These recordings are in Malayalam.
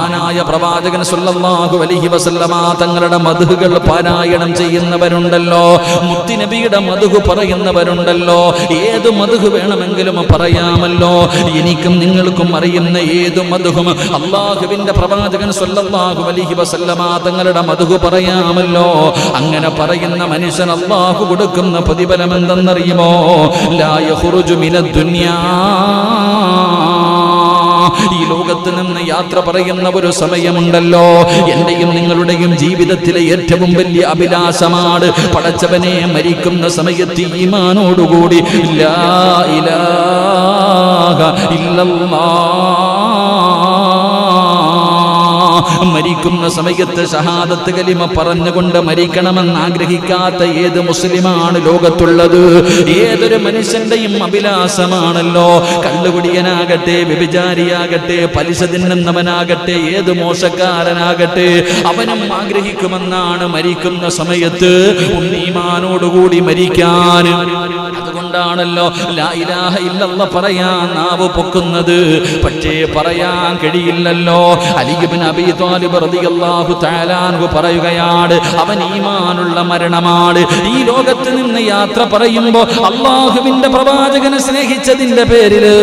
മഹാനായ പ്രവാചകൻ സല്ലല്ലാഹു അലൈഹി വസല്ലമ തങ്ങളുടെ മദ്ഹുകൾ പാരായണം ചെയ്യുന്നവരുണ്ടല്ലോ, മുത്തുനബിയുടെ മദ്ഹ് പറയുന്നവരുണ്ടല്ലോ. ഏത് മദ്ഹ് വേണമെങ്കിലും പറയാമല്ലോ. എനിക്കും നിങ്ങൾക്കും അറിയുന്ന ഏത് മദ്ഹും അല്ലാഹുവിന്റെ പ്രവാചകൻ സല്ലല്ലാഹു അലൈഹി വസല്ലമ തങ്ങളുടെ മദ്ഹ് പറയാമല്ലോ. അങ്ങനെ പറയുന്ന മനുഷ്യൻ അല്ലാഹു കൊടുക്കുന്ന പ്രതിഫലം എന്തെന്നറിയുമോ? ലാ യഖ്റുജു മിനദ് ദുനിയാ, ഈ ലോകത്ത് നിന്ന് യാത്ര പറയുന്ന ഒരു സമയമുണ്ടല്ലോ. എന്റെയും നിങ്ങളുടെയും ജീവിതത്തിലെ ഏറ്റവും വലിയ അഭിലാഷമാണ് പടച്ചവനെ മരിക്കുന്ന സമയത്ത് ഈമാനോടുകൂടി ലാ ഇലാഹ ഇല്ലല്ലാഹ്, മരിക്കുന്ന സമയത്ത് ഷഹാദത്ത് കലിമ പറഞ്ഞുകൊണ്ട് മരിക്കണമെന്ന് ആഗ്രഹിക്കാത്ത ഏത് മുസ്ലിമാണ് ലോകത്തുള്ളത്? ഏതൊരു മനുഷ്യന്റെയും അഭിലാഷമാണല്ലോ. കള്ളുകുടിയനാകട്ടെ, വ്യഭിചാരിയാകട്ടെ, പലിശ തിന്നുന്നവനാകട്ടെ, ഏത് മോശക്കാരനാകട്ടെ, അവനും ആഗ്രഹിക്കുമെന്നാണ് മരിക്കുന്ന സമയത്ത് ഈമാനോടുകൂടി മരിക്കാൻ. അതുകൊണ്ടാണല്ലോ ലാ ഇലാഹ ഇല്ലല്ലാഹ് പറയാൻ നാവ് പൊക്കുന്നത്. പക്ഷേ പറയാൻ കഴിയില്ലല്ലോ. അലി ഇബ്നു അബീ ത്വാലിബ് റളിയല്ലാഹു തആല അൻഹു പറയുകയാണ്, അവൻ ഈമാനുള്ള മരണമാണ്. ഈ ലോകത്ത് നിന്ന് യാത്ര പറയുമ്പോൾ അല്ലാഹുവിന്റെ പ്രവാചകനെ സ്നേഹിച്ചതിന്റെ പേരില്,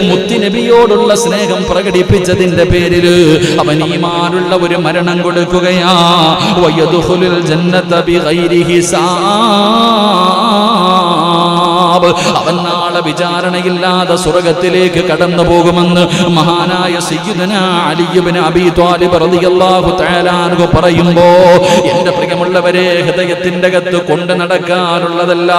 മുത്തുനബിയോടുള്ള സ്നേഹം പ്രകടിപ്പിച്ചതിന്റെ പേരില് അവൻ ഈമാനുള്ള ഒരു മരണം കൊടുക്കുകയാ. വയദ്ഖുലുൽ ജന്നത ബിഗൈരി ഹിസാബ്, അവൻ നാളെ വിചാരണയില്ലാതെ സ്വർഗ്ഗത്തിലേക്ക് കടന്നു പോകുമെന്ന് മഹാനായ സയ്യിദുനാ അലി ഇബ്നു അബീ ത്വാലിബ് റളിയല്ലാഹു തആല അൻഹു പറയുമ്പോ, എന്റെ പ്രിയമുള്ളവരെ, ഹൃദയത്തിന്റെ അകത്ത് കൊണ്ട് നടക്കാനുള്ളതല്ല,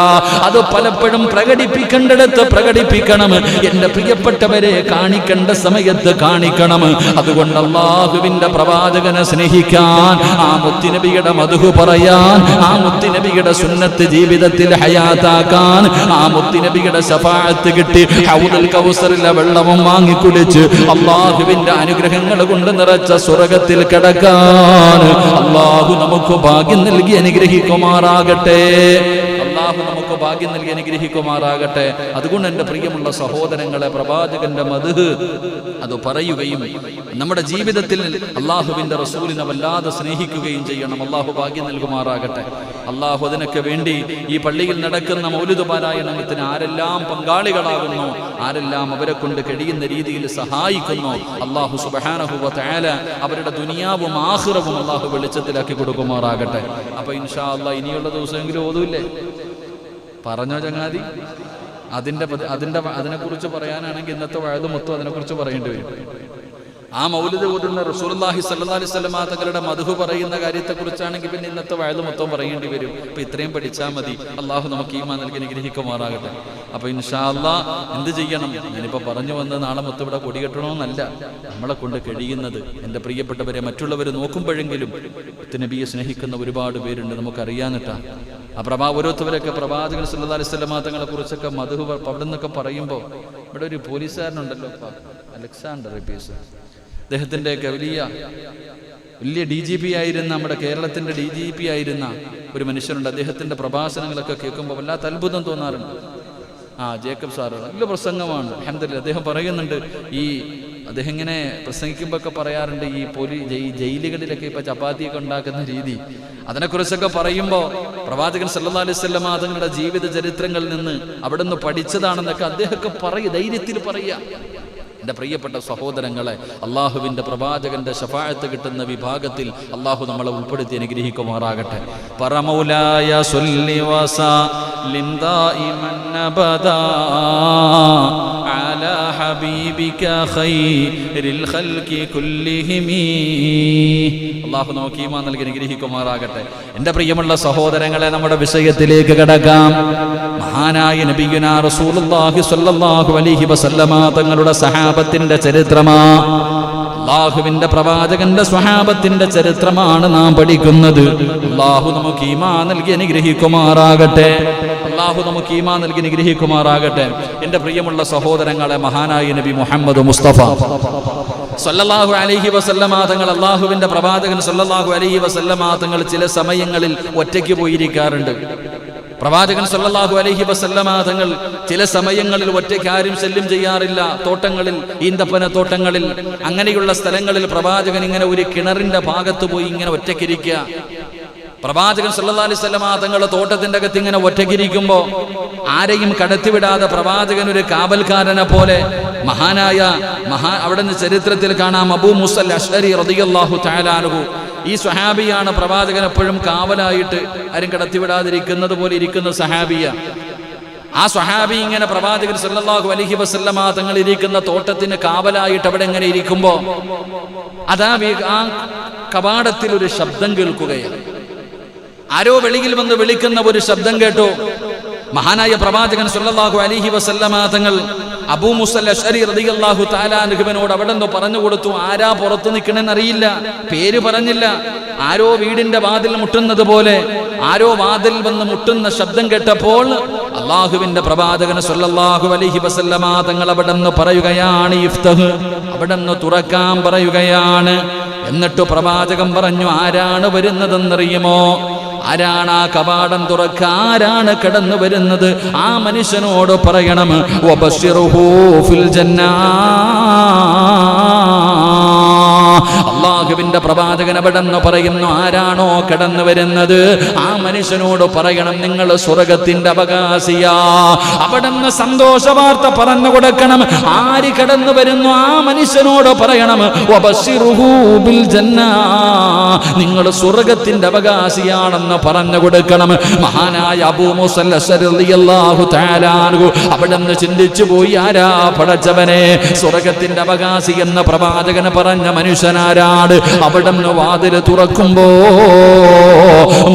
അത് പലപ്പോഴും പ്രകടിപ്പിക്കേണ്ടിടത്ത് പ്രകടിപ്പിക്കണം. എന്റെ പ്രിയപ്പെട്ടവരെ, കാണിക്കേണ്ട സമയത്ത് കാണിക്കണം. അതുകൊണ്ട് അല്ലാഹുവിന്റെ പ്രവാചകനെ സ്നേഹിക്കാൻ, ആ മുത്തുനബിയുടെ മദ്ഹ് പറയാൻ, ആ മുത്തുനബിയുടെ സുന്നത്ത് ജീവിതത്തിൽ ഹയാത്താക്കാൻ, ആ മുത്തുനബിയുടെ ശഫാഅത്ത് കിട്ടി ഹൗദുൽ കൗസറിലെ വെള്ളവും വാങ്ങിക്കുടിച്ച് അല്ലാഹുവിന്റെ അനുഗ്രഹങ്ങൾ കൊണ്ട് നിറച്ച സ്വർഗ്ഗത്തിൽ കിടക്കാൻ അല്ലാഹു നമുക്ക് ഭാഗ്യം നൽകി അനുഗ്രഹിക്കുമാറാകട്ടെ. അല്ലാഹു നമുക്ക് ഭാഗ്യം നൽകി അനുഗ്രഹിക്കുമാറാകട്ടെ. അതുകൊണ്ട് എൻ്റെ പ്രിയമുള്ള സഹോദരങ്ങളെ, പ്രവാചകന്റെ മദ്ഹ് അത് പറയുകയും നമ്മുടെ ജീവിതത്തിൽ അല്ലാഹുവിന്റെ റസൂലിനെ വല്ലാതെ സ്നേഹിക്കുകയും ചെയ്യണം. അല്ലാഹു ഭാഗ്യം നൽകുമാറാകട്ടെ. അല്ലാഹു അതിനൊക്കെ വേണ്ടി ഈ പള്ളിയിൽ നടക്കുന്ന മൗലിദ് പാരായണത്തിന് ആരെല്ലാം പങ്കാളികളാകുന്നു, ആരെല്ലാം അവരെ കൊണ്ട് കഴിയുന്ന രീതിയിൽ സഹായിക്കുന്നു, അല്ലാഹു സുബ്ഹാനഹു വ തആല അവരുടെ ദുനിയാവും ആഖിറവും അല്ലാഹു വെളിച്ചത്തിലാക്കി കൊടുക്കുമാറാകട്ടെ. അപ്പൊ ഇൻഷാ അല്ലാഹ് ഇനിയുള്ള ദിവസമെങ്കിലും ഓതൂല്ലേ? പറഞ്ഞോ ചങ്ങാതി? അതിനെക്കുറിച്ച് പറയാനാണെങ്കിൽ ഇന്നത്തെ വഅദ് മൊത്തം അതിനെക്കുറിച്ച് പറയേണ്ടി വരും. ആ മൗലിദ് ഓതുന്ന റസൂലുള്ളാഹി സ്വല്ലല്ലാഹി അലൈഹി വസല്ലം തങ്ങളുടെ മദ്ഹ് പറയുന്ന കാര്യത്തെക്കുറിച്ചാണെങ്കിൽ പിന്നെ ഇന്നത്തെ വഅദ് മൊത്തം പറയേണ്ടി വരും. അപ്പൊ ഇത്രയും പഠിച്ചാൽ മതി. അല്ലാഹു നമുക്ക് ഈമാൻ നൽകി അനുഗ്രഹിക്കുമാറാകട്ടെ. അപ്പൊ ഇൻഷാ അല്ലാഹ് എന്ത് ചെയ്യണം? ഞാനിപ്പോൾ പറഞ്ഞു വന്ന് നാളെ മൊത്തം ഇവിടെ കൊടികെട്ടണമെന്നല്ല, നമ്മളെ കൊണ്ട് കഴിയുന്നത്. എൻ്റെ പ്രിയപ്പെട്ടവരെ, മറ്റുള്ളവർ നോക്കുമ്പോഴെങ്കിലും നബിയെ സ്നേഹിക്കുന്ന ഒരുപാട് പേരുണ്ട്, നമുക്കറിയാന്നിട്ടാ. ആ ഓരോരുത്തവരൊക്കെ പ്രവാചകൻ സല്ലല്ലാഹി അലൈഹി വസല്ലം തങ്ങളെ കുറിച്ചൊക്കെ മദ്ഹ് അവിടെ നിന്നൊക്കെ പറയുമ്പോൾ, ഇവിടെ ഒരു പോലീസുകാരനുണ്ടല്ലോ അലക്സാണ്ടർ റബീസ്, അദ്ദേഹത്തിൻ്റെയൊക്കെ വലിയ DGP ആയിരുന്ന, നമ്മുടെ കേരളത്തിൻ്റെ DGP ആയിരുന്ന ഒരു മനുഷ്യനുണ്ട്. അദ്ദേഹത്തിൻ്റെ പ്രഭാഷണങ്ങളൊക്കെ കേൾക്കുമ്പോൾ വല്ലാത്ത അത്ഭുതം തോന്നാറുണ്ട്. ജേക്കബ് സാറ് നല്ല പ്രസംഗമാണ്, അൽഹംദുലില്ലാഹ്. അദ്ദേഹം പറയുന്നുണ്ട്, അദ്ദേഹം ഇങ്ങനെ പ്രസംഗിക്കുമ്പോൾ ഒക്കെ പറയാറുണ്ട്, ഈ ജയിലുകളിലൊക്കെ ഇപ്പൊ ചപ്പാത്തിയൊക്കെ ഉണ്ടാക്കുന്ന രീതി, അതിനെക്കുറിച്ചൊക്കെ പറയുമ്പോൾ പ്രവാചകൻ സല്ലല്ലാഹു അലൈഹി വസല്ലം തങ്ങളുടെ ജീവിത ചരിത്രങ്ങളിൽ നിന്ന് അവിടെ നിന്ന് പഠിച്ചതാണെന്നൊക്കെ അദ്ദേഹമൊക്കെ ധൈര്യത്തിൽ പറയുക. എൻ്റെ പ്രിയപ്പെട്ട സഹോദരങ്ങളെ, അള്ളാഹുവിൻ്റെ പ്രവാചകന്റെ ശഫാഅത്ത് കിട്ടുന്ന വിഭാഗത്തിൽ അള്ളാഹു നമ്മളെ ഉൾപ്പെടുത്തി അനുഗ്രഹിക്കുമാറാകട്ടെ. പറമൗലായ സ്വല്ലി വസല്ലിം ദായിമൻ അബദാ അലാ ഹബീബിക ഖൈറിൽ ഖൽഖി കുല്ലിഹിം. അള്ളാഹു നമുക്ക് ഈമാൻ നൽകി അനുഗ്രഹിക്കുമാറാകട്ടെ. എൻ്റെ പ്രിയമുള്ള സഹോദരങ്ങളെ, നമ്മുടെ വിഷയത്തിലേക്ക് കടക്കാം. മഹാനായ നബിയുനാ റസൂലുള്ളാഹി സ്വല്ലല്ലാഹു അലൈഹി വസല്ലമ തങ്ങളുടെ സഹാബത്തിന്റെ ചരിത്രമാ, അല്ലാഹുവിന്റെ പ്രവാചകന്റെ സ്വഹാബത്തിന്റെ ചരിത്രമാണ് നാം പഠിക്കുന്നത്. അല്ലാഹു നമുക്ക് ഈമാൻ നൽകി അനുഗ്രഹിക്കുമാറാകട്ടെ. അല്ലാഹു നമുക്ക് ഈമാൻ നൽകി അനുഗ്രഹിക്കുമാറാകട്ടെ. എൻ്റെ പ്രിയമുള്ള സഹോദരങ്ങളെ, മഹാനായ നബി മുഹമ്മദ് മുസ്തഫ സല്ലല്ലാഹു അലൈഹി വസല്ലമ തങ്ങൾ, അല്ലാഹുവിന്റെ പ്രവാചകൻ സല്ലല്ലാഹു അലൈഹി വസല്ലമ തങ്ങൾ ചില സമയങ്ങളിൽ ഒറ്റയ്ക്ക് പോയിരിക്കാറുണ്ട്. പ്രവാചകൻ സല്ലല്ലാഹു അലൈഹി വസല്ലമ തങ്ങൾ ചില സമയങ്ങളിൽ ഒറ്റയ്ക്ക് ആരും ശല്യം ചെയ്യാറില്ല. തോട്ടങ്ങളിൽ, ഈന്തപ്പന തോട്ടങ്ങളിൽ, അങ്ങനെയുള്ള സ്ഥലങ്ങളിൽ പ്രവാചകൻ ഇങ്ങനെ ഒരു കിണറിന്റെ ഭാഗത്ത് പോയി ഇങ്ങനെ ഒറ്റയ്ക്കിരിക്കുക. പ്രവാചകൻ സല്ലല്ലാഹു അലൈഹി വസല്ലമ തങ്ങളുടെ തോട്ടത്തിന്റെ അകത്ത് ഇങ്ങനെ ഒറ്റയ്ക്കിരിക്കുമ്പോ ആരെയും കടത്തിവിടാതെ പ്രവാചകൻ ഒരു കാവൽക്കാരനെ പോലെ അവിടെ നിന്ന് ചരിത്രത്തിൽ കാണാം അബൂ മൂസ അശ്അരി റളിയല്ലാഹു തആല അൻഹു. ഈ സ്വഹാബിയാണ് പ്രവാചകൻ എപ്പോഴും കാവലായിട്ട് ആരും കടത്തിവിടാതിരിക്കുന്നത് പോലെ ഇരിക്കുന്ന സഹാബിയ. ആ സ്വഹാബി ഇങ്ങനെ പ്രവാചകൻ സല്ലല്ലാഹു അലൈഹി വസല്ലമ തങ്ങൾ ഇരിക്കുന്ന തോട്ടത്തിന് കാവലായിട്ട് അവിടെ എങ്ങനെ ഇരിക്കുമ്പോ അതാ ആ കവാടത്തിൽ ഒരു ശബ്ദം കേൾക്കുകയാണ്. ആരോ വെളിയിൽ വന്ന് വിളിക്കുന്ന ഒരു ശബ്ദം കേട്ടു. മഹാനായ പ്രവാചകൻ സല്ലല്ലാഹു അലൈഹി വസല്ലമ തങ്ങൾ അബൂ മൂസ അശ്അരി റളിയല്ലാഹു തആല അൻഹുവിനോട് അവിടെ നിന്ന് പറഞ്ഞു കൊടുത്തു. ആരാ പുറത്തു നിൽക്കണമെന്ന് അറിയില്ല, പേര് പറഞ്ഞില്ല. ആരോ വീടിന്റെ വാതിൽ മുട്ടുന്നത് പോലെ ആരോ വാതിൽ വന്ന് മുട്ടുന്ന ശബ്ദം കേട്ടപ്പോൾ അള്ളാഹുവിന്റെ പ്രവാചകൻ സല്ലല്ലാഹു അലൈഹി വസല്ലമ തങ്ങൾ അവിടെ നിന്ന് പറയുകയാണ്, ഇഫ്തഹ്, അവിടെ നിന്ന് തുറക്കാൻ പറയുകയാണ്. എന്നിട്ട് പ്രവാചകൻ പറഞ്ഞു, ആരാണ് വരുന്നതെന്നറിയുമോ? ആരാണ് ആ കവാടം തുറക്കുക? ആരാണ് കടന്നു വരുന്നത്? ആ മനുഷ്യനോട് പറയണം, വബശ്ശിറുഹു ഫിൽ ജന്നാ. അള്ളാഹുവിന്റെ പ്രവാചകൻ അവിടെ നിന്ന് പറയുന്നു, ആരാണോ കടന്നു വരുന്നത് ആ മനുഷ്യനോട് പറയണം, നിങ്ങൾ സ്വർഗത്തിന്റെ അവകാശിയാ. അവിടെ നിന്ന് സന്തോഷ വാർത്ത പറഞ്ഞു കൊടുക്കണം. ആര് കടന്നു വരുന്നു ആ മനുഷ്യനോട് പറയണം, വബശ്ശിറുഹു ബിൽ ജന്നാ, നിങ്ങൾ സ്വർഗത്തിന്റെ അവകാശിയാണെന്ന് പറഞ്ഞു കൊടുക്കണം. മഹാനായ അബൂ മൂസ അശ്അരി റളിയല്ലാഹു തആല അൻഹു അവിടെ നിന്ന് ചിന്തിച്ചു പോയി, ആരാ പടച്ചവനെ സ്വർഗത്തിന്റെ അവകാശി എന്ന പ്രവാചകന് പറഞ്ഞ മനുഷ്യനാരാണ്? അവിടെ നിന്ന് വാതിൽ തുറക്കുമ്പോ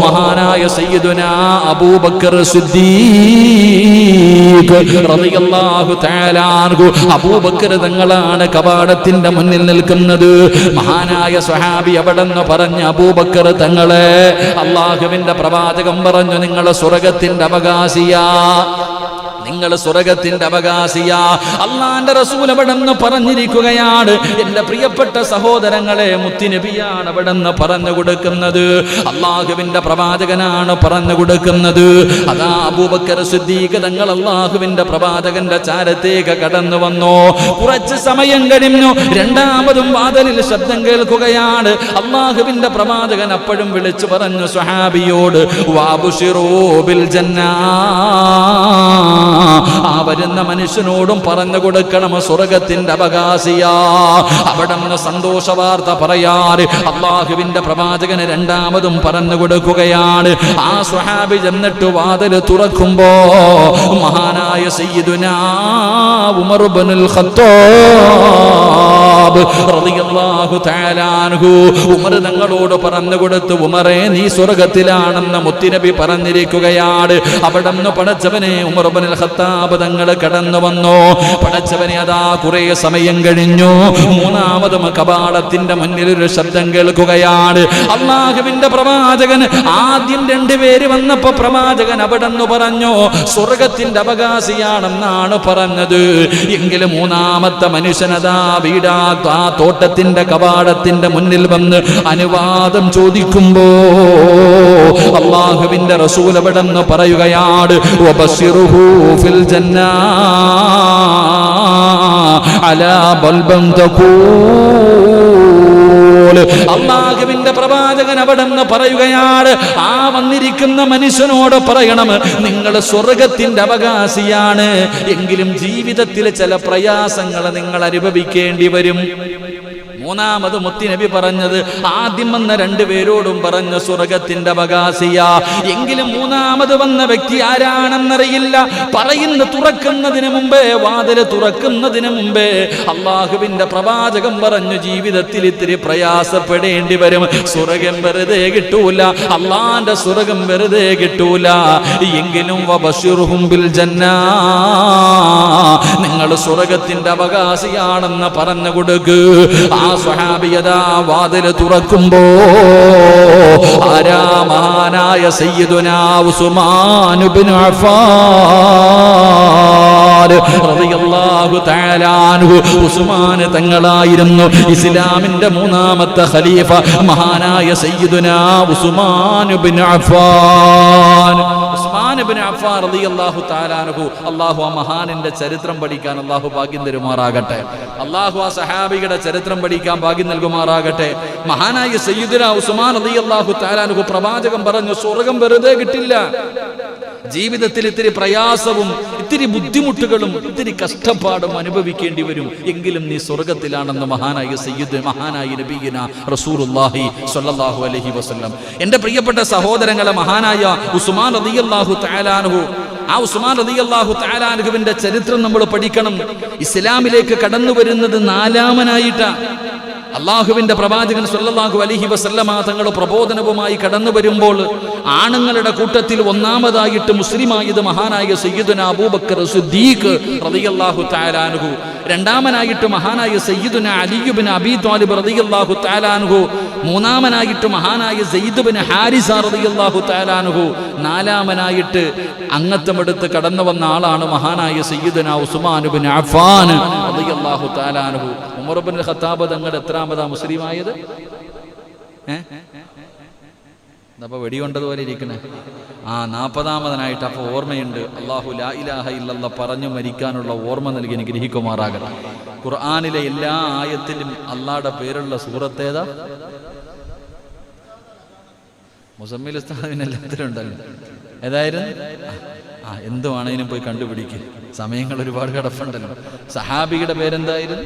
മഹാനായ സയ്യിദുനാ അബൂബക്കർ സിദ്ദീഖ് റളിയല്ലാഹു തആല അൻഹു, അബൂബക്കർ തങ്ങളാണ് കവാടത്തിന്റെ മുന്നിൽ നിൽക്കുന്നത്. മഹാനായ സ്വഹാബി അവിടെ നിന്ന് പറഞ്ഞ, അബൂബക്കർ തങ്ങളെ, അല്ലാഹുവിന്റെ പ്രവാചകൻ പറഞ്ഞു, നിങ്ങൾ സ്വർഗത്തിന്റെ അവകാശിയാ, നിങ്ങൾ സ്വർഗത്തിന്റെ അവകാശിയാ. അള്ളാന്റെ റസൂൽ അവിടെ നിന്ന് പറഞ്ഞിരിക്കുകയാണ്. എന്റെ പ്രിയപ്പെട്ട സഹോദരങ്ങളെ, മുത്തുനബിയാണ് അവിടെ നിന്ന് പറഞ്ഞു കൊടുക്കുന്നത്. അള്ളാഹുവിന്റെ പ്രവാചകനാണ് പറഞ്ഞു കൊടുക്കുന്നത്. അതാ അബൂബക്കർ സിദ്ദീഖ് തങ്ങൾ അള്ളാഹുവിന്റെ പ്രവാചകന്റെ ചാരത്തേക്ക് കടന്നു വന്നു. കുറച്ച് സമയം കഴിഞ്ഞു, രണ്ടാമതും വാതിലിൽ ശബ്ദം കേൾക്കുകയാണ്. അള്ളാഹുവിന്റെ പ്രവാചകൻ അപ്പോഴും വിളിച്ചു പറഞ്ഞു സ്വഹാബിയോട്, വബശ്ശിറൂ ബിൽ ജന്നാ, ആ വരുന്ന മനുഷ്യനോടും പറഞ്ഞു കൊടുക്കണം, സ്വർഗത്തിന്റെ അവകാശിയാ. അവിടെ നിന്ന് സന്തോഷ വാർത്ത പറയാറ് അള്ളാഹുവിന്റെ പ്രവാചകന് രണ്ടാമതും പറഞ്ഞു കൊടുക്കുകയാണ്. ആ സ്വഹാബി ചെന്നിട്ട് വാതിൽ തുറക്കുമ്പോ മഹാനായ സയ്യിദുനാ ഉമർ ഇബ്നുൽ ഖത്താബ് റളിയല്ലാഹു തആല അൻഹു ഉമർ തങ്ങളോട് പറഞ്ഞു കൊടുത്തു, ഉമറേ, നീ സ്വർഗത്തിലാണെന്ന് മുത്തുനബി പറഞ്ഞിരിക്കുകയാണ്. അവിടെ നിന്ന് പടച്ചവനെ ഉമർ ഇബ്നുൽ ഖത്താബ് തങ്ങൾ കടന്നു വന്നു. പടച്ചവനെ, അതാ കുറെ സമയം കഴിഞ്ഞു. മൂന്നാമതും കവാടത്തിന്റെ മുന്നിൽ ഒരു ശബ്ദം കേൾക്കുകയാണ്. അള്ളാഹുവിന്റെ പ്രവാചകൻ ആദ്യം രണ്ടുപേര് വന്നപ്പോ പ്രവാചകൻ അവിടെ നിന്ന് പറഞ്ഞു, സ്വർഗത്തിന്റെ അവകാശിയാണെന്നാണ് പറഞ്ഞത്. എങ്കിലും മൂന്നാമത്തെ മനുഷ്യനതാ വീടാ ആ തോട്ടത്തിന്റെ കവാടത്തിന്റെ മുന്നിൽ വന്ന് അനുവാദം ചോദിക്കുമ്പോ അള്ളാഹുവിന്റെ റസൂൽ അവിടെ നിന്ന് പറയുകയാണ്, വബശ്ശിറുഹു ഫിൽ ജന്നാ അലാ ബൽബൻ തഖൂൽ. അള്ളാഹുവിന്റെ പ്രവാചകൻ അവിടെ നിന്ന് പറയുകയാണ്, ആ വന്നിരിക്കുന്ന മനുഷ്യനോട് പറയണം, നിങ്ങൾ സ്വർഗത്തിന്റെ അവകാശിയാണ്, എങ്കിലും ജീവിതത്തിൽ ചില പ്രയാസങ്ങൾ നിങ്ങൾ അനുഭവിക്കേണ്ടി വരും. മൂന്നാമത് മുത്തുനബി പറഞ്ഞത് ആദ്യം വന്ന രണ്ടുപേരോടും പറഞ്ഞ സ്വർഗത്തിന്റെ അവകാശിയാ. എങ്കിലും മൂന്നാമത് വന്ന വ്യക്തി ആരാണെന്നറിയില്ല. പറയുന്ന തുറക്കുന്നതിന് മുമ്പേ, വാതിൽ തുറക്കുന്നതിന് മുമ്പേ അള്ളാഹുവിന്റെ പ്രവാചകൻ പറഞ്ഞു, ജീവിതത്തിൽ ഇത്തിരി പ്രയാസപ്പെടേണ്ടി വരും, സ്വർഗം വെറുതെ കിട്ടൂല, അള്ളാന്റെ സ്വർഗം വെറുതെ കിട്ടൂല. എങ്കിലും വബശ്ശിറുഹും ബിൽ ജന്നാ, നിങ്ങൾ സ്വർഗത്തിന്റെ അവകാശിയാണെന്ന് പറഞ്ഞു കൊടുക്ക്. ആ സ്വഹാബിയതാ വാതിൽ തുറക്കുമ്പോ ആരാ? മഹാനായ സയ്യിദുനാ ഉസ്മാൻ ഇബ്നു അഫ്ഫാൻ റളിയല്ലാഹു തആല അൻഹു. ഉസ്മാൻ തങ്ങളായിരുന്നു ഇസ്ലാമിന്റെ മൂന്നാമത്തെ ഖലീഫ, മഹാനായ സയ്യിദുനാ ഉസ്മാൻ ഇബ്നു അഫ്ഫാൻ. ഉസ്മാൻ ഉസ്മാൻ ഇബ്നു അഫ്ഫാൻ റളിയല്ലാഹു തആല അൻഹു. അല്ലാഹു ആ മഹാനിന്റെ ചരിത്രം പഠിക്കാൻ അല്ലാഹു ഭാഗ്യം തരുമാറാകട്ടെ. അല്ലാഹു ആ സഹാബിയുടെ ചരിത്രം പഠിക്കാൻ ഭാഗ്യം നൽകുമാറാകട്ടെ. മഹാനായ സയ്യിദുനാ ഉസ്മാൻ റളിയല്ലാഹു തആല അൻഹു പ്രവാചകൻ പറഞ്ഞു, സ്വർഗ്ഗം വെറുതെ കിട്ടില്ല. ജീവിതത്തിൽ ഇത്തിരി പ്രയാസവും ഇത്തിരി ബുദ്ധിമുട്ടുകളും ഇത്തിരി കഷ്ടപ്പാടും അനുഭവിക്കേണ്ടി വരും, എങ്കിലും നീ സ്വർഗത്തിലാണെന്ന് മഹാനായ നബിയിന റസൂലുള്ളാഹി സ്വല്ലല്ലാഹു അലൈഹി വസല്ലം. എൻ്റെ പ്രിയപ്പെട്ട സഹോദരങ്ങളെ, മഹാനായ ഉസ്മാൻ റളിയല്ലാഹു തആല അൻഹു, ആ ഉസ്മാൻ റളിയല്ലാഹു തആല അൻഹുവിന്റെ ചരിത്രം നമ്മൾ പഠിക്കണം. ഇസ്ലാമിലേക്ക് കടന്നു വരുന്നത് 4-ാമനായിട്ടാണ്. അള്ളാഹുവിന്റെ പ്രവാചകൻ സ്വല്ലല്ലാഹു അലൈഹി വസല്ലമ തങ്ങൾ പ്രബോധനവുമായി കടന്നു വരുമ്പോൾ ആണുങ്ങളുടെ കൂട്ടത്തിൽ 1-ാമതായിട്ട് മുസ്ലിമായത് മഹാനായ സയ്യിദുനാ അബൂബക്കർ സിദ്ദീഖ് റളിയല്ലാഹു തആല അൻഹു, 2-ാമനായിട്ട് മഹാനായ സയ്യിദുനാ അലി ഇബ്നു അബീ ത്വാലിബ് റളിയല്ലാഹു തആല അൻഹു, 3-ാമനായിട്ട് മഹാനായ സയ്യിദ് ഇബ്നു ഹാരിസ റളിയല്ലാഹു തആല അൻഹു, 4-ാമനായിട്ട് അംഗത്വമെടുത്ത് കടന്നു വന്ന ആളാണ് മഹാനായ സയ്യിദുനാ ഉസ്മാൻ ഇബ്നു അഫ്ഫാൻ റളിയല്ലാഹു തആല അൻഹു. ഉമർ ഇബ്നുൽ ഖത്താബ് തങ്ങൾ എത്രാമതാ മുസ്ലിമായത്? അപ്പൊ വെടികൊണ്ടതുപോലെ ഇരിക്കണേ. 40-ാമതായിട്ട്. അപ്പൊ ഓർമ്മയുണ്ട്. അല്ലാഹു ലാ ഇലാഹ ഇല്ലല്ലാഹ് പറഞ്ഞു മരിക്കാനുള്ള ഓർമ്മ നൽകി അനുഗ്രഹിക്കുമാറാകട്ടെ. ഖുർആനിലെ എല്ലാ ആയത്തിലും അള്ളാഹുടെ പേരുള്ള സൂറത്തേതാ? മുസമ്മിൽ ഉസ്താദിന് എല്ലാത്തിലും ഉണ്ടല്ലോ. ഏതായിരുന്നു? എന്തുവാണേലും പോയി കണ്ടുപിടിക്കുക, സമയങ്ങൾ ഒരുപാട് കിടപ്പുണ്ടല്ലോ. സഹാബിയുടെ പേരെന്തായിരുന്നു?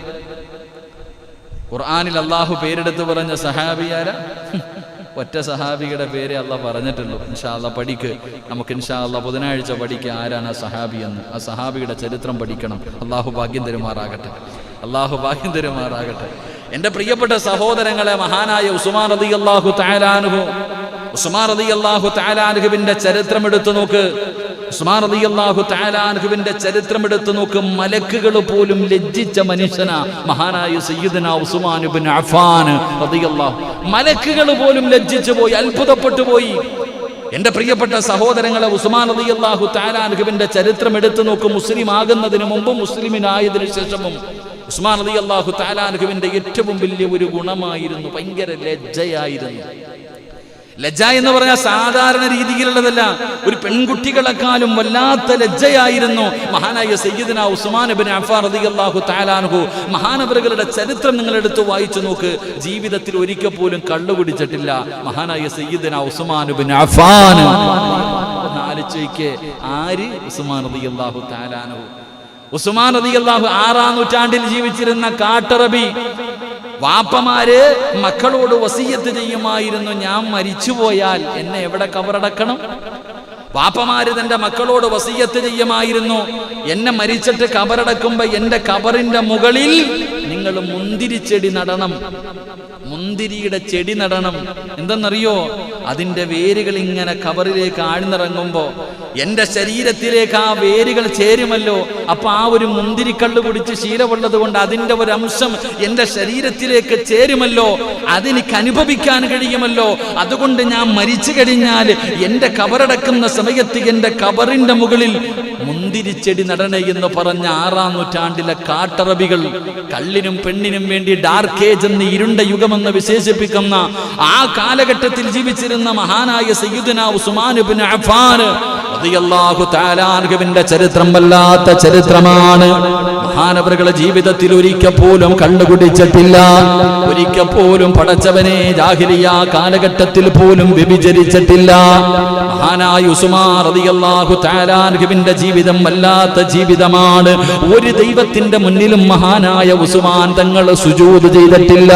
ഖുർആനിൽ അള്ളാഹു പേരെടുത്ത് പറഞ്ഞ സഹാബിയാര? ഒറ്റ സഹാബിയുടെ പേരെ അള്ളാഹ് പറഞ്ഞിട്ടുള്ളൂ. ഇൻഷാ അള്ളാഹ് പഠിക്ക്. നമുക്ക് ഇൻഷാ അള്ളാഹ് ബുധനാഴ്ച പഠിക്കുക ആരാണ് ആ സഹാബി എന്ന്. ആ സഹാബിയുടെ ചരിത്രം പഠിക്കണം. അള്ളാഹു ഭാഗ്യം തരുമാറാകട്ടെ. അള്ളാഹു ഭാഗ്യം തരുമാറാകട്ടെ. എൻ്റെ പ്രിയപ്പെട്ട സഹോദരങ്ങളെ, മഹാനായ ഉസ്മാൻ റളിയല്ലാഹു തആല അൻഹു, ഉസ്മാൻ റളിയല്ലാഹു തആല അൻഹുവിന്റെ ചരിത്രം എടുത്തു നോക്ക്. ഉസ്മാൻ റളിയല്ലാഹു തആല അൻഹുവിന്റെ ചരിത്രം എടുത്തു നോക്ക്. മലക്കുകൾ പോലും ലജ്ജിച്ച മനുഷ്യനാ മഹാനായ സയ്യിദുനാ ഉസ്മാൻ ഇബ്നു അഫ്ഫാൻ റളിയല്ലാഹു. മലക്കുകൾ പോലും ലജ്ജിച്ചു പോയി, അത്ഭുതപ്പെട്ടു പോയി. എൻ്റെ പ്രിയപ്പെട്ട സഹോദരങ്ങളെ, ഉസ്മാൻ റളിയല്ലാഹു തആല അൻഹുവിന്റെ ചരിത്രം എടുത്തു നോക്ക്. മുസ്ലിം ആകുന്നതിന് മുമ്പും മുസ്ലിമിനായതിനു ശേഷവും ഉസ്മാൻ റളിയല്ലാഹു തആല അൻഹുവിന്റെ ഏറ്റവും വലിയ ഒരു ഗുണമായിരുന്നു ഭയങ്കര ലജ്ജയായിരുന്നു. ലജ്ജ എന്ന് പറഞ്ഞാൽ സാധാരണ രീതിയിലുള്ളതല്ല. ഒരു പെൺകുട്ടികളെക്കാളും വല്ലാത്ത ലജ്ജയായിരുന്നു മഹാനായ സയ്യിദുനാ ഉസ്മാൻ ഇബ്നു അഫ്ഫാൻ റളിയല്ലാഹു തആല അൻഹു. മഹാനവറുകളുടെ ചരിത്രം നിങ്ങൾ എടുത്ത് വായിച്ചു നോക്ക്. ജീവിതത്തിൽ ഒരിക്കൽ പോലും കള്ളു കുടിച്ചിട്ടില്ല മഹാനായ സയ്യിദുനാ ഉസ്മാൻ ഇബ്നു അഫ്ഫാൻ. ആലോചിക്കേ, ആര്? ഉസ്മാൻ റളിയല്ലാഹു തആല അൻഹു. ഉസ്മാൻ റളിയല്ലാഹു 6-ാം നൂറ്റാണ്ടിൽ ജീവിച്ചിരുന്ന കാട്ടറബി. വാപ്പമാര് മക്കളോട് വസിയത്ത് ചെയ്യുമായിരുന്നു, ഞാൻ മരിച്ചുപോയാൽ എന്നെ എവിടെ കബറടക്കണം? വാപ്പമാര് തന്റെ മക്കളോട് വസിയത്ത് ചെയ്യുമായിരുന്നു, എന്നെ മരിച്ചിട്ട് കബറടക്കുമ്പോ എന്റെ കബറിന്റെ മുകളിൽ നിങ്ങൾ മുന്തിരിച്ചെടി നടണം, മുന്തിരിയുടെ ചെടി നടണം. എന്തെന്നറിയോ? അതിന്റെ വേരുകൾ ഇങ്ങനെ കബറിലേക്ക് ആഴ്ന്നിറങ്ങുമ്പോ എന്റെ ശരീരത്തിലേക്ക് ആ വേരുകൾ ചേരുമല്ലോ. അപ്പൊ ആ ഒരു മുന്തിരിക്കള്ള് കുടിച്ച് ശീലമുള്ളത് കൊണ്ട് അതിന്റെ ഒരു അംശം എന്റെ ശരീരത്തിലേക്ക് ചേരുമല്ലോ, അതെനിക്ക് അനുഭവിക്കാൻ കഴിയുമല്ലോ. അതുകൊണ്ട് ഞാൻ മരിച്ചു കഴിഞ്ഞാൽ എന്റെ കബറടക്കുന്ന സമയത്ത് എന്റെ കബറിന്റെ മുകളിൽ മുന്തിരിച്ചെടി നടണേ എന്ന് പറഞ്ഞ 6-ാം നൂറ്റാണ്ടിലെ കാട്ടറബികൾ, കള്ളിനും പെണ്ണിനും വേണ്ടി ഡാർക്ക് ഏജ് എന്ന് ഇരുണ്ട യുഗമെന്ന് വിശേഷിപ്പിക്കുന്ന ആ കാലഘട്ടത്തിൽ ജീവിച്ചിരുന്ന മഹാനായ സയ്യിദുനാ ഉസ്മാൻ ഇബ്നു അഫ്ഫാൻ റളിയല്ലാഹു തആല അൻഹുവിന്റെ ചരിത്രം വല്ലാത്ത ചരിത്രമാണ്. മഹാനവറുകളുടെ ജീവിതത്തിൽ ഒരിക്കൽ പോലും കള്ളു കുടിച്ചിട്ടില്ല, ഒരിക്കൽ പോലും പടച്ചവനെ ജാഹിലിയ്യ കാലഘട്ടത്തിൽ പോലും വ്യഭിചരിച്ചിട്ടില്ല. മഹാനായ ഉസ്മാൻ റളിയല്ലാഹു തആല അൻഹുവിന്റെ ജീവിതം വല്ലാത്ത ജീവിതമാണ്. ഒരു ദൈവത്തിന്റെ മുന്നിലും മഹാനായ ഉസ്മാൻ തങ്ങൾ സുജൂദ് ചെയ്തിട്ടില്ല.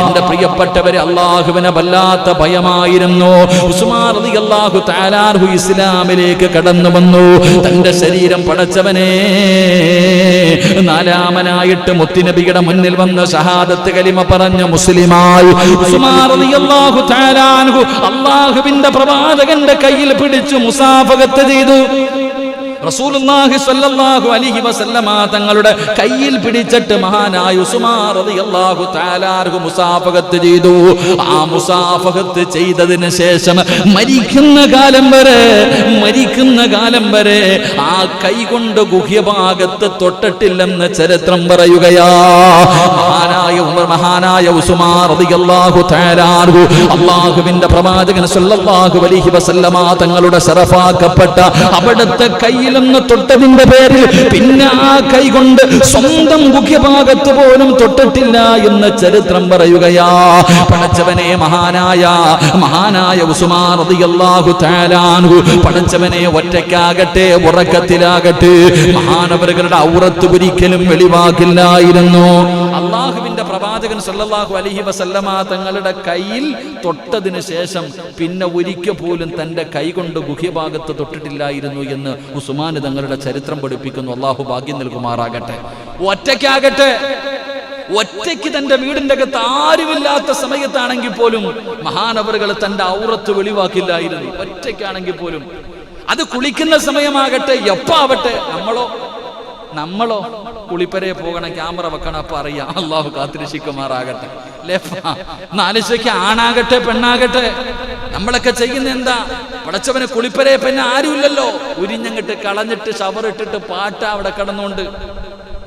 എന്റെ പ്രിയപ്പെട്ടവരെ, അല്ലാഹുവിനെ വല്ലാത്ത ഭയമായിരുന്നു. ഉസ്മാൻ റളിയല്ലാഹു തആല അൻഹു ഇസ്ലാമിലേക്ക് കടന്നു വന്നു. തന്റെ ശരീരം പടച്ചവനെ 4-ാമനായിട്ട് മുത്തുനബിയുടെ മുന്നിൽ വന്ന് ഷഹാദത്ത് കലിമ പറഞ്ഞ മുസ്ലിമായി ഉസ്മാൻ റളിയല്ലാഹു തആല അൻഹു അല്ലാഹുവിന്റെ പ്രവാചകന്റെ കയ്യിൽ പിടിച്ചു മുസാഫഹത്ത് ചെയ്തു. റസൂലുള്ളാഹി സ്വല്ലല്ലാഹു അലൈഹി വസല്ലമ തങ്ങളുടെ കയ്യിൽ പിടിച്ചിട്ട് മഹാനായ ഉസ്മാൻ റളിയല്ലാഹു തആല അൻഹു മുസാഫഹത്ത് ചെയ്തു. ആ മുസാഫഹത്ത് ചെയ്തതിന് ശേഷം മരിക്കുന്ന കാലം വരെ ആ കൈ കൊണ്ട് ഗുഹ്യഭാഗത്ത് തൊട്ടിട്ടില്ലെന്ന് ചരിത്രം പറയുകയാ. മഹാനായ മഹാനായ ഉസ്മാൻ റളിയല്ലാഹു തആല അൻഹു അല്ലാഹുവിന്റെ പ്രവാചകൻ സല്ലല്ലാഹു അലൈഹി വസല്ലമ തങ്ങളുടെ ശറഫാക്കപ്പെട്ട അവിടുത്തെ കയ്യിൽ നിന്ന് തൊട്ടതിന്റെ പേരിൽ പിന്നെ ആ കൈ കൊണ്ട് സ്വന്തം മുഖ്യഭാഗത്ത് പോലും തൊട്ടിട്ടില്ല എന്ന് ചരിത്രം പറയുകയാ. പടച്ചവനെ മഹാനായ ഉസ്മാൻ റളിയല്ലാഹു തആല അൻഹു പടച്ചവനെ ഒറ്റയ്ക്കാകട്ടെ ഉറക്കത്തിലാകട്ടെ മഹാനവറുകളുടെ ഔറത്ത് ഒരിക്കലും വെളിവാക്കില്ലായിരുന്നു. അള്ളാഹുവിന്റെ പ്രവാചകൻ സല്ലല്ലാഹു അലൈഹി വസല്ലമ തങ്ങളുടെ കയ്യിൽ തൊട്ടതിന് ശേഷം പിന്നെ ഒരിക്കൽ പോലും തന്റെ കൈ കൊണ്ട് ഗുഹ്യഭാഗത്ത് തൊട്ടിട്ടില്ലായിരുന്നു എന്ന് ഉസ്മാൻ തങ്ങളുടെ ചരിത്രം പഠിപ്പിക്കുന്നു. അള്ളാഹു ഭാഗ്യം നൽകുമാറാകട്ടെ. ഒറ്റയ്ക്ക് തന്റെ വീടിന്റെ അകത്ത് ആരുമില്ലാത്ത സമയത്താണെങ്കിൽ പോലും മഹാനവറുകൾ തന്റെ ഔറത്ത് വെളിവാക്കില്ലായിരുന്നു. ഒറ്റയ്ക്കാണെങ്കിൽ പോലും അത് കുളിക്കുന്ന സമയമാകട്ടെ എപ്പാവട്ടെ. നമ്മളോ കുളിപ്പരയെ പോകണം, ക്യാമറ വെക്കണം, അപ്പൊ അറിയാം. അള്ളാഹു കാത്തിരക്ഷിക്കുമാറാകട്ടെ. നാലിശയ്ക്ക് ആണാകട്ടെ പെണ്ണാകട്ടെ നമ്മളൊക്കെ ചെയ്യുന്ന എന്താ? പടച്ചവന് കുളിപ്പരയെ പിന്നെ ആരുമില്ലല്ലോ, ഉരിഞ്ഞങ്ങിട്ട് കളഞ്ഞിട്ട് ഷവറിട്ടിട്ട് പാട്ട അവിടെ കിടന്നുകൊണ്ട്.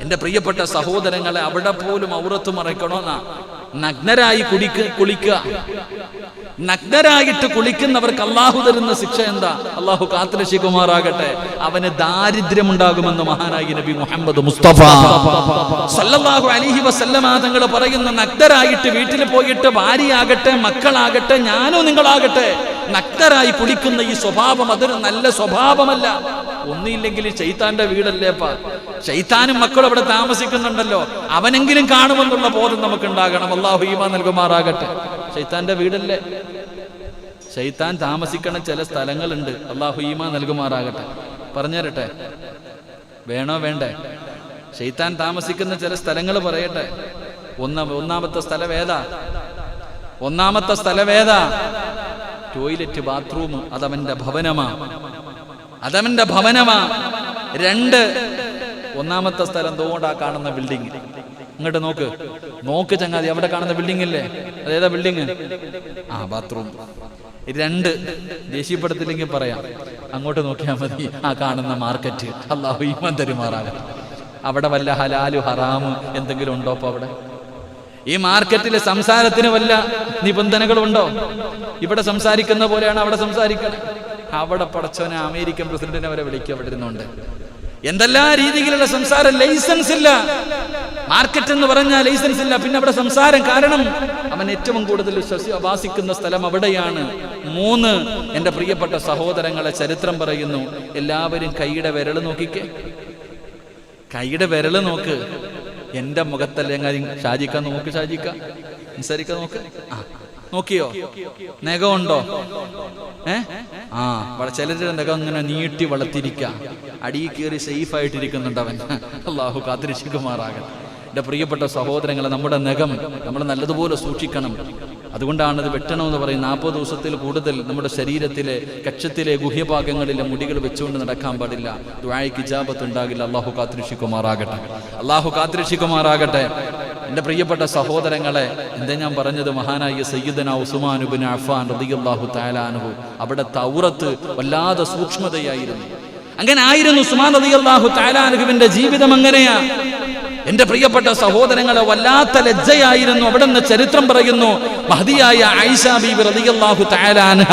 എന്റെ പ്രിയപ്പെട്ട സഹോദരങ്ങളെ, അവിടെ പോലും ഔറത്ത് മറയ്ക്കണോന്നാ. നഗ്നരായി കുളിക്കുക. നഗ്നരായിട്ട് കുളിക്കുന്നവർക്ക് അള്ളാഹു തരുന്ന ശിക്ഷ എന്താ? അള്ളാഹു കാത്തുരക്ഷിക്കുമാറാകട്ടെ. അവന് ദാരിദ്ര്യം ഉണ്ടാകുമെന്ന് മഹാനായ നബി മുഹമ്മദ് മുസ്തഫ സല്ലല്ലാഹു അലൈഹി വസല്ലമ തങ്ങൾ പറയുന്ന, നഗ്നരായിട്ട് വീട്ടിൽ പോയിട്ട് ഭാര്യയാകട്ടെ മക്കളാകട്ടെ ഞാനോ നിങ്ങളാകട്ടെ നഗ്നരായി കുളിക്കുന്ന ഈ സ്വഭാവം അതൊരു നല്ല സ്വഭാവമല്ല. ഒന്നില്ലെങ്കിൽ ശൈത്താന്റെ വീടല്ലേപ്പാ. ശൈത്താനും മക്കളും അവിടെ താമസിക്കുന്നുണ്ടല്ലോ, അവനെങ്കിലും കാണുമെന്നുള്ള ബോധം നമുക്ക് ഉണ്ടാകണം. അള്ളാഹു ഈമാൻ നൽകുമാറാകട്ടെ. ശൈത്താന്റെ വീടല്ലേ? ശൈത്താൻ താമസിക്കണ ചില സ്ഥലങ്ങളുണ്ട്. അള്ളാഹു ഈമാൻ നൽകുമാറാകട്ടെ. പറഞ്ഞുതരട്ടെ? വേണോ വേണ്ടേ? ശൈത്താൻ താമസിക്കുന്ന ചില സ്ഥലങ്ങൾ പറയട്ടെ. ഒന്നാമത്തെ സ്ഥലവേദ ടോയ്ലറ്റ് ബാത്റൂം. അതവന്റെ ഭവനമാ. 2, ഒന്നാമത്തെ സ്ഥലം തോണ്ടാ കാണുന്ന ബിൽഡിംഗ്. ഇങ്ങോട്ട് നോക്ക് ചങ്ങാതി, അവിടെ കാണുന്ന ബിൽഡിംഗ് ഇല്ലേ? അതേതാ ബിൽഡിംഗ്? ബാത്റൂം. 2, ദേഷ്യപ്പെടുത്തില്ലെങ്കിൽ പറയാം, അങ്ങോട്ട് നോക്കിയാൽ മതി, ആ കാണുന്ന മാർക്കറ്റ്. അല്ലാഹു ഈമാൻ തരുമാറാകട്ടെ. അവിടെ വല്ല ഹലാലു ഹറാമു എന്തെങ്കിലും ഉണ്ടോ? അപ്പൊ അവിടെ ഈ മാർക്കറ്റിലെ സംസാരത്തിന് വല്ല നിബന്ധനകളുണ്ടോ? ഇവിടെ സംസാരിക്കുന്ന പോലെയാണ് അവിടെ സംസാരിക്കണം. അവിടെ പടച്ചവനെ അമേരിക്കൻ പ്രസിഡന്റിനെ വരെ വിളിക്കുക അവിടെ ഇരുന്നുണ്ട്. എന്തെല്ലാം രീതിയിലുള്ള സംസാരം. ലൈസൻസ് ഇല്ല. മാർക്കറ്റ് എന്ന് പറഞ്ഞാൽ ലൈസൻസ് ഇല്ല. പിന്നെ അവിടെ സംസാരം. കാരണം അവൻ ഏറ്റവും കൂടുതൽ വാസിക്കുന്ന സ്ഥലം അവിടെയാണ്. 3, എന്റെ പ്രിയപ്പെട്ട സഹോദരങ്ങളെ, ചരിത്രം പറയുന്നു, എല്ലാവരും കൈയുടെ വിരൽ നോക്കിക്കേ. കൈയുടെ വിരൽ നോക്ക്. എന്റെ മുഖത്തല്ലേ ഷാജിക്ക നോക്ക്. ഷാജിക്ക സംസാരിക്ക നോക്ക്. നോക്കിയോ? നഖമുണ്ടോ? ചിലരുടെ നഖം ഇങ്ങനെ നീട്ടി വളർത്തിരിക്ക. അടിയിൽ കയറി സേഫ് ആയിട്ടിരിക്കുന്നുണ്ട് അവൻ. അള്ളാഹു കാത്തിരക്ഷിക്കുമാറാകട്ടെ. എന്റെ പ്രിയപ്പെട്ട സഹോദരങ്ങളെ, നമ്മുടെ നഖം നമ്മൾ നല്ലതുപോലെ സൂക്ഷിക്കണം. അതുകൊണ്ടാണ് ഇത് വെട്ടണമെന്ന് പറയും. 40 ദിവസത്തിൽ കൂടുതൽ നമ്മുടെ ശരീരത്തിലെ കക്ഷത്തിലെ ഗുഹ്യഭാഗങ്ങളിലെ മുടികൾ വെച്ചുകൊണ്ട് നടക്കാൻ പാടില്ല. ദുആയ്ക്ക് ഇജാബത്ത് ഉണ്ടാകില്ല. അള്ളാഹു കാത്തിരക്ഷിക്കുമാറാകട്ടെ. എന്റെ പ്രിയപ്പെട്ട സഹോദരങ്ങളെ, എന്താ ഞാൻ പറഞ്ഞത്? മഹാനായ സയ്യിദനാ ഉസ്മാൻ ഇബ്നു അഫ്ഫാൻ റളിയല്ലാഹു തആല അൻഹു അവിടുത്തെ ഔറത്ത് വല്ലാതെ സൂക്ഷ്മതയായിരുന്നു. അങ്ങനെ ആയിരുന്നു ഉസ്മാൻ റളിയല്ലാഹു തആല അൻഹുവിന്റെ ജീവിതം. അങ്ങനെയാ എന്റെ പ്രിയപ്പെട്ട സഹോദരങ്ങളെ, വല്ലാത്ത ലജ്ജയായിരുന്നു. അവിടുന്ന് ചരിത്രം പറയുന്നു, മഹദിയായ ആയിഷ ബീബി റളിയല്ലാഹു തആല അൻഹ,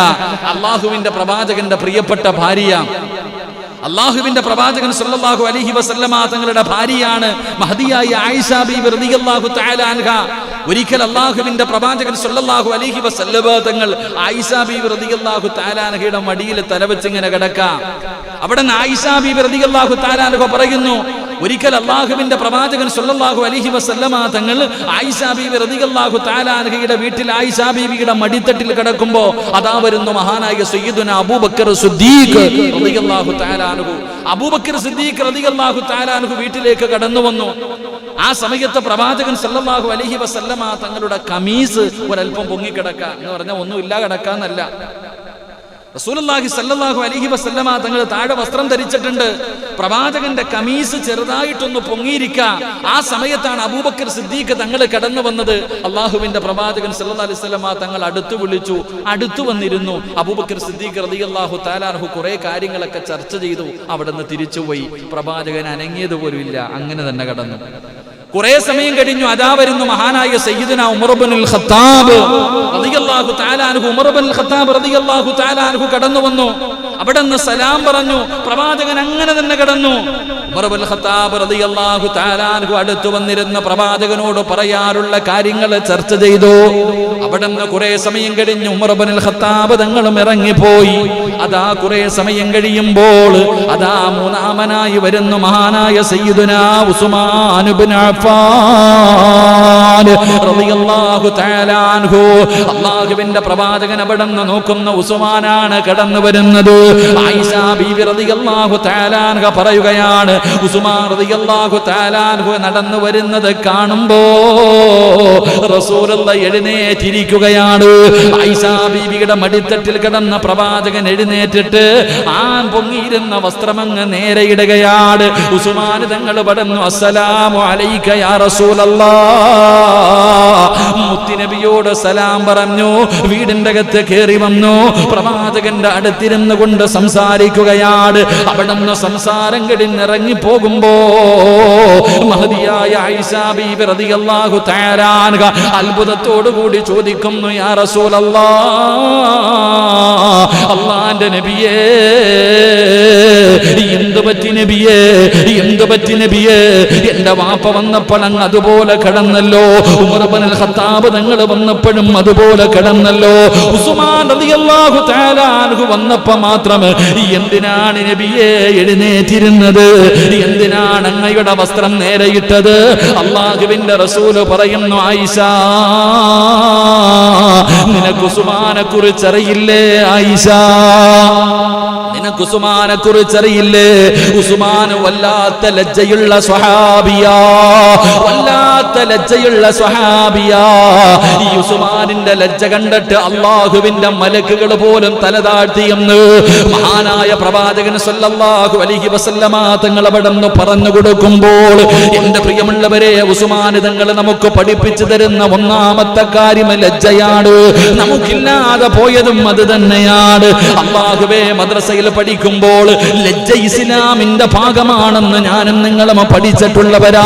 അല്ലാഹുവിന്റെ പ്രവാചകന്റെ പ്രിയപ്പെട്ട ഭാര്യ, അല്ലാഹുവിന്റെ പ്രവാചകൻ സല്ലല്ലാഹു അലൈഹി വസല്ലമ തങ്ങളുടെ ഭാര്യയാണ് മഹദിയായ ആയിഷ ബീബി റളിയല്ലാഹു തആല അൻഹ. ഒരിക്കൽ അല്ലാഹുവിന്റെ പ്രവാചകൻ സല്ലല്ലാഹു അലൈഹി വസല്ലമ തങ്ങൾ ആയിഷ ബീബി റളിയല്ലാഹു തആല അൻഹയുടെ മടിയിൽ തലവെച്ചിങ്ങനെ കിടക്കാം. അവിടെ ആയിഷ ബീബി റളിയല്ലാഹു തആല അൻഹ പറയുന്നു, ഒരിക്കൽ അല്ലാഹുവിന്റെ പ്രവാചകൻ സല്ലല്ലാഹു അലൈഹി വസല്ലമ തങ്ങൾ ആയിഷ ബീബി റളിയല്ലാഹു തആല അൻഹയുടെ വീട്ടിൽ ആയിഷ ബീബിയുടെ മടിത്തട്ടിൽ കിടക്കുമ്പോ അതാ വരുന്നു മഹാനായ സയ്യിദുനാ അബൂബക്കർ സിദ്ദീഖ് റളിയല്ലാഹു തആല അൻഹു. അബൂബക്കർ സിദ്ദീഖ് റളിയല്ലാഹു തആല അൻഹു വീട്ടിലേക്ക് കടന്നു വന്നു. ആ സമയത്ത് പ്രവാചകൻ സല്ലല്ലാഹു അലൈഹി വസല്ലമ തങ്ങളുടെ കമീസ് ഒരൽപ്പം പൊങ്ങിക്കിടക്ക എന്ന് പറഞ്ഞാൽ ഒന്നുമില്ല കിടക്കാന്നല്ല. റസൂലുള്ളാഹി സല്ലല്ലാഹു അലൈഹി വസല്ലമ തങ്ങൾ താഴെ വസ്ത്രം ധരിച്ചിട്ടുണ്ട്. പ്രവാചകന്റെ കമീസ് ചെറുതായിട്ടൊന്ന് പൊങ്ങിയിരിക്ക. ആ സമയത്താണ് അബൂബക്കർ സിദ്ദീഖ് തങ്ങൾ കടന്നു വന്നത്. അള്ളാഹുവിന്റെ പ്രവാചകൻ സല്ലല്ലാഹു അലൈഹി വസല്ലമ തങ്ങൾ അടുത്തു വിളിച്ചു. അടുത്തു വന്നിരുന്നു. അബൂബക്കർ സിദ്ദീഖ് റളിയല്ലാഹു തആല അൻഹു കുറെ കാര്യങ്ങളൊക്കെ ചർച്ച ചെയ്തു. അവിടെ നിന്ന് തിരിച്ചുപോയി. പ്രവാചകൻ അനങ്ങിയത് പോലും ഇല്ല. അങ്ങനെ തന്നെ കടന്നു. കുറെ സമയം കഴിഞ്ഞു, അതാ വരുന്നു മഹാനായ സയ്യിദുനാ ഉമർ ഇബ്നുൽ ഖത്താബ് റളിയല്ലാഹു തആല അൻഹു. ഉമർ ഇബ്നുൽ ഖത്താബ് റളിയല്ലാഹു തആല അൻഹു കടന്നു വന്നു. അവിടെ നിന്ന് സലാം പറഞ്ഞു. പ്രവാചകൻ അങ്ങനെ തന്നെ കടന്നു. ഉമർ ഇബ്നുൽ ഖത്താബ് റളിയല്ലാഹു തആല അൻഹു അടുത്ത് വന്നിരുന്ന പ്രവാചകനോട് പറയാറുള്ള കാര്യങ്ങൾ ചർച്ച ചെയ്തു. അവിടെ നിന്ന് കുറെ സമയം കഴിഞ്ഞു ഉമർ ഇബ്നുൽ ഖത്താബ് തങ്ങളും ഇറങ്ങിപ്പോയി. അതാ കുറെ സമയം കഴിയുമ്പോൾ അതാ മൂന്നാമനായി വരുന്നു മഹാനായ സയ്യിദുനാ ഉസ്മാൻ ഇബ്നു അഫ്ഫാൻ റളിയല്ലാഹു തആല അൻഹു. അല്ലാഹുവിന്റെ പ്രവാചകൻ അവിടെ നിന്ന് നോക്കുന്ന ഉസ്മാനാണ് കടന്നു വരുന്നത്. ആയിഷ ബീവി റളിയല്ലാഹു തആല അൻഹ പറയുകയാണ്, ഉസ്മാൻ റളിയല്ലാഹു തആല അൻഹു നടന്നു വരുന്നത് കാണുമ്പോൾ റസൂലുള്ളാഹി എഴുന്നേറ്റിരിക്കുകയാണ്. ആയിഷ ബീവിയുടെ മടിത്തട്ടിൽ കിടന്ന പ്രവാചകൻ എഴുന്നേറ്റിട്ട് ആ പൊങ്ങിയിരുന്ന വസ്ത്രമങ്ങ് നേരെ ഇടുകയാണ്. ഉസ്മാൻ തങ്ങൾ പറഞ്ഞു, അസ്സലാമു അലൈക യാ റസൂലല്ലാഹ്. മുത്തുനബിയോട് സലാം പറഞ്ഞു. വീടിന്റെ അകത്ത് കയറി വന്നു. പ്രവാചകന്റെ അടുത്തിരുന്നു കൊണ്ട് സംസാരിക്കുകയാണ്. അവിടെ നിന്ന് സംസാരം കഴിഞ്ഞിറങ്ങി പോകുമ്പോ മഹദിയായ ആയിഷ ബീബി റളിയല്ലാഹു തആല അൻഹ അത്ഭുതത്തോടു കൂടി ചോദിക്കുന്നു, യാ റസൂലല്ലാഹ്, അല്ലാഹുവിന്റെ നബിയേ, എന്തു പറ്റി നബിയേ, എന്തു പറ്റി നബിയേ? എന്റെ വാപ്പ വന്നപ്പോൾ അങ്ങ് അതുപോലെ കിടന്നല്ലോ, ഉമർ ഇബ്നുൽ ഖത്താബ് തങ്ങൾ വന്നപ്പോഴും അതുപോലെ കിടന്നല്ലോ, ഉസ്മാൻ റളിയല്ലാഹു തആല അൻഹു വന്നപ്പോൾ മാത്രം എന്തിനാണ് നബിയെ എഴുന്നേറ്റിരുന്നത്? എന്തിനാണ് അങ്ങയുടെ വസ്ത്രം നേരെയിട്ടത്? അല്ലാഹുവിന്റെ റസൂല് പറയുന്നു, ആയിഷ, നിനക്ക് ഉസ്മാനെ കുറിച്ചറിയില്ലേ ആയിഷ? നിനക്ക് ഉസ്മാനെ കുറിച്ചറിയില്ലേ? ഉസ്മാൻ വല്ലാത്ത ലജ്ജയുള്ള സ്വഹാബിയാ, വല്ലാത്ത ലജ്ജയുള്ള സ്വഹാബിയാ. ഈ ഉസ്മാനിന്റെ ലജ്ജ കണ്ടിട്ട് അല്ലാഹുവിന്റെ മലക്കുകൾ പോലും തലതാഴ്ത്തിയെന്ന് മഹാനായ പ്രവാചകൻ സല്ലല്ലാഹു അലൈഹി വസല്ലമ തങ്ങൾ അവിടെ നിന്ന് പറഞ്ഞു കൊടുക്കുമ്പോൾ, എന്റെ പ്രിയമുള്ളവരെ, ഉസ്മാൻ തങ്ങൾ നമുക്ക് പഠിപ്പിച്ചു തരുന്ന ഒന്നാമത്തെ കാര്യം ലജ്ജയാണ്. നമുക്കില്ലാതെ പോയതും അത് തന്നെയാണ്. അല്ലാഹുവേ, മദ്രസയിൽ പഠിക്കുമ്പോൾ ലജ്ജ ഇസ്ലാമിന്റെ ഭാഗമാണെന്ന് ഞാനും നിങ്ങളും പഠിച്ചിട്ടുള്ളവരാ.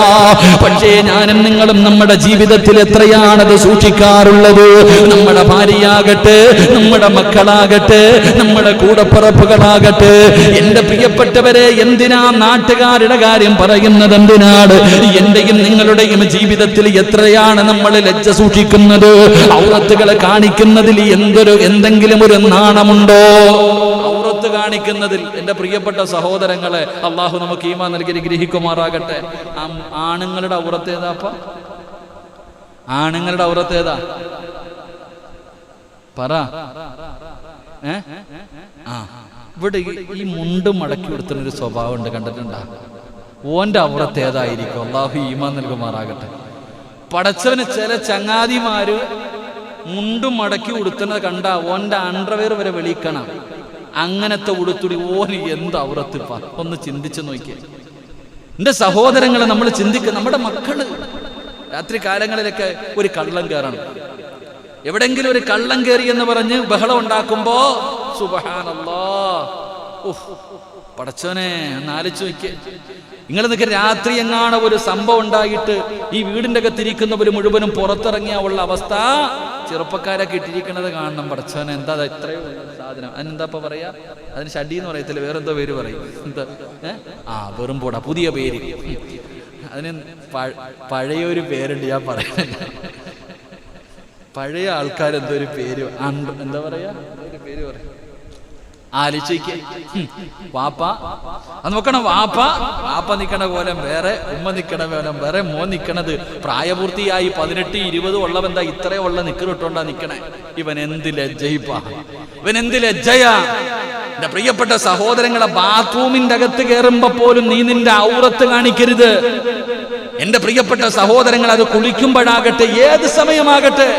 പക്ഷേ ഞാനും നിങ്ങളും നമ്മുടെ ജീവിതത്തിൽ എത്രയാണത് സൂക്ഷിക്കാറുള്ളത്? നമ്മുടെ ഭാര്യയാകട്ടെ, നമ്മുടെ മക്കളാകട്ടെ, നമ്മുടെ കൂടപ്പിറപ്പുകളാകട്ടെ, എന്റെ പ്രിയപ്പെട്ടവരെ, എന്തിനാ നാട്ടുകാരുടെ കാര്യം പറയുന്നത്? എന്തിനാണ്? എന്റെയും നിങ്ങളുടെയും ജീവിതത്തിൽ എത്രയാണ് നമ്മൾ ലജ്ജ സൂക്ഷിക്കുന്നത്? ഔറത്തുകളെ കാണിക്കുന്നതിൽ എന്തെങ്കിലും ഒരു നാണമുണ്ടോ? ഔറത്ത് കാണിക്കുന്നതിൽ എന്റെ പ്രിയപ്പെട്ട സഹോദരങ്ങളെ, അള്ളാഹു നമുക്ക് ഈമാൻ നൽകി ഗ്രഹിക്കുമാറാകട്ടെ. ആണുങ്ങളുടെ ഔറത്ത് ഏതാപ്പ? ആണുങ്ങളുടെ ഔറത്ത് ഏതാ? പറ. ഇവിടെ ഈ മുണ്ട് മടക്കി കൊടുത്തുന്നൊരു സ്വഭാവം ഉണ്ട്, കണ്ടിട്ടുണ്ടാ? ഓന്റെ ഔറത്ത് ഏതായിരിക്കും? അള്ളാഹു ഈമാൻ നൽകുമാറാകട്ടെ. പടച്ചവന് ചില ചങ്ങാതിമാര് മുണ്ടും മടക്കി ഉടുത്തുന്നത് കണ്ട ഓന്റെ അണ്ടർവെയർ വരെ വെളിക്കണം. അങ്ങനത്തെ ഉടുത്തുടി ഓന് എന്ത് ഔറത്തിപ്പ? ഒന്ന് ചിന്തിച്ചു നോക്കിയേ എന്റെ സഹോദരങ്ങളെ. നമ്മൾ ചിന്തിക്കുക, നമ്മുടെ മക്കള് രാത്രി കാലങ്ങളിലൊക്കെ ഒരു കള്ളം കയറണം, എവിടെങ്കിലും ഒരു കള്ളം കയറി എന്ന് പറഞ്ഞ് ബഹളം ഉണ്ടാക്കുമ്പോ സുബ്ഹാനല്ലാഹ്, പടച്ചോനെ ഒന്ന് ആലോചിച്ച് നോക്കിയേ. നിങ്ങൾ നിൽക്കുക, രാത്രി എങ്ങാണ് ഒരു സംഭവം ഉണ്ടായിട്ട് ഈ വീടിന്റെ അകത്തിരിക്കുന്നവർ മുഴുവനും പുറത്തിറങ്ങിയ ഉള്ള അവസ്ഥ ചെറുപ്പക്കാരൊക്കെ ഇട്ടിരിക്കുന്നത് കാണണം. പടച്ചോനെ, എന്താ ഇത്രയോ സാധനം? അതിനെന്താ പറയാ? അതിന് ഷഡി എന്ന് പറയത്തില്ല, വേറെന്തോ പേര് പറയും. എന്താ? വെറും പോടാ, പുതിയ പേര്. അതിന് പഴയൊരു പേരുണ്ട്, ഞാൻ പറയുന്നില്ല. പഴയ ആൾക്കാരെന്തോ ഒരു പേര്, എന്താ പറയാ, ഒരു പേര് പറയും. ആലോചിക്ക്. വാപ്പ അത് നോക്കണം. വാപ്പ നിക്കണ കോലം വേറെ, ഉമ്മ നിക്കണ കോലം വേറെ, മോൻ നിക്കണത് പ്രായപൂർത്തിയായി 18, 20 ഉള്ളവെന്താ ഇത്രയുള്ള നിക്കറിട്ടോണ്ടാ നിക്കണേ? ഇവൻ എന്ത് ലജ്ജയിപ്പാ, ഇവൻ എന്ത് ലജ്ജയാ! എന്റെ പ്രിയപ്പെട്ട സഹോദരങ്ങളെ, ബാത്റൂമിന്റെ അകത്ത് കയറുമ്പോ പോലും നീ നിന്റെ ഔറത്ത് കാണിക്കരുത്. എന്റെ പ്രിയപ്പെട്ട സഹോദരങ്ങൾ, അത് കുളിക്കുമ്പോഴാകട്ടെ, ഏത് സമയമാകട്ടെ,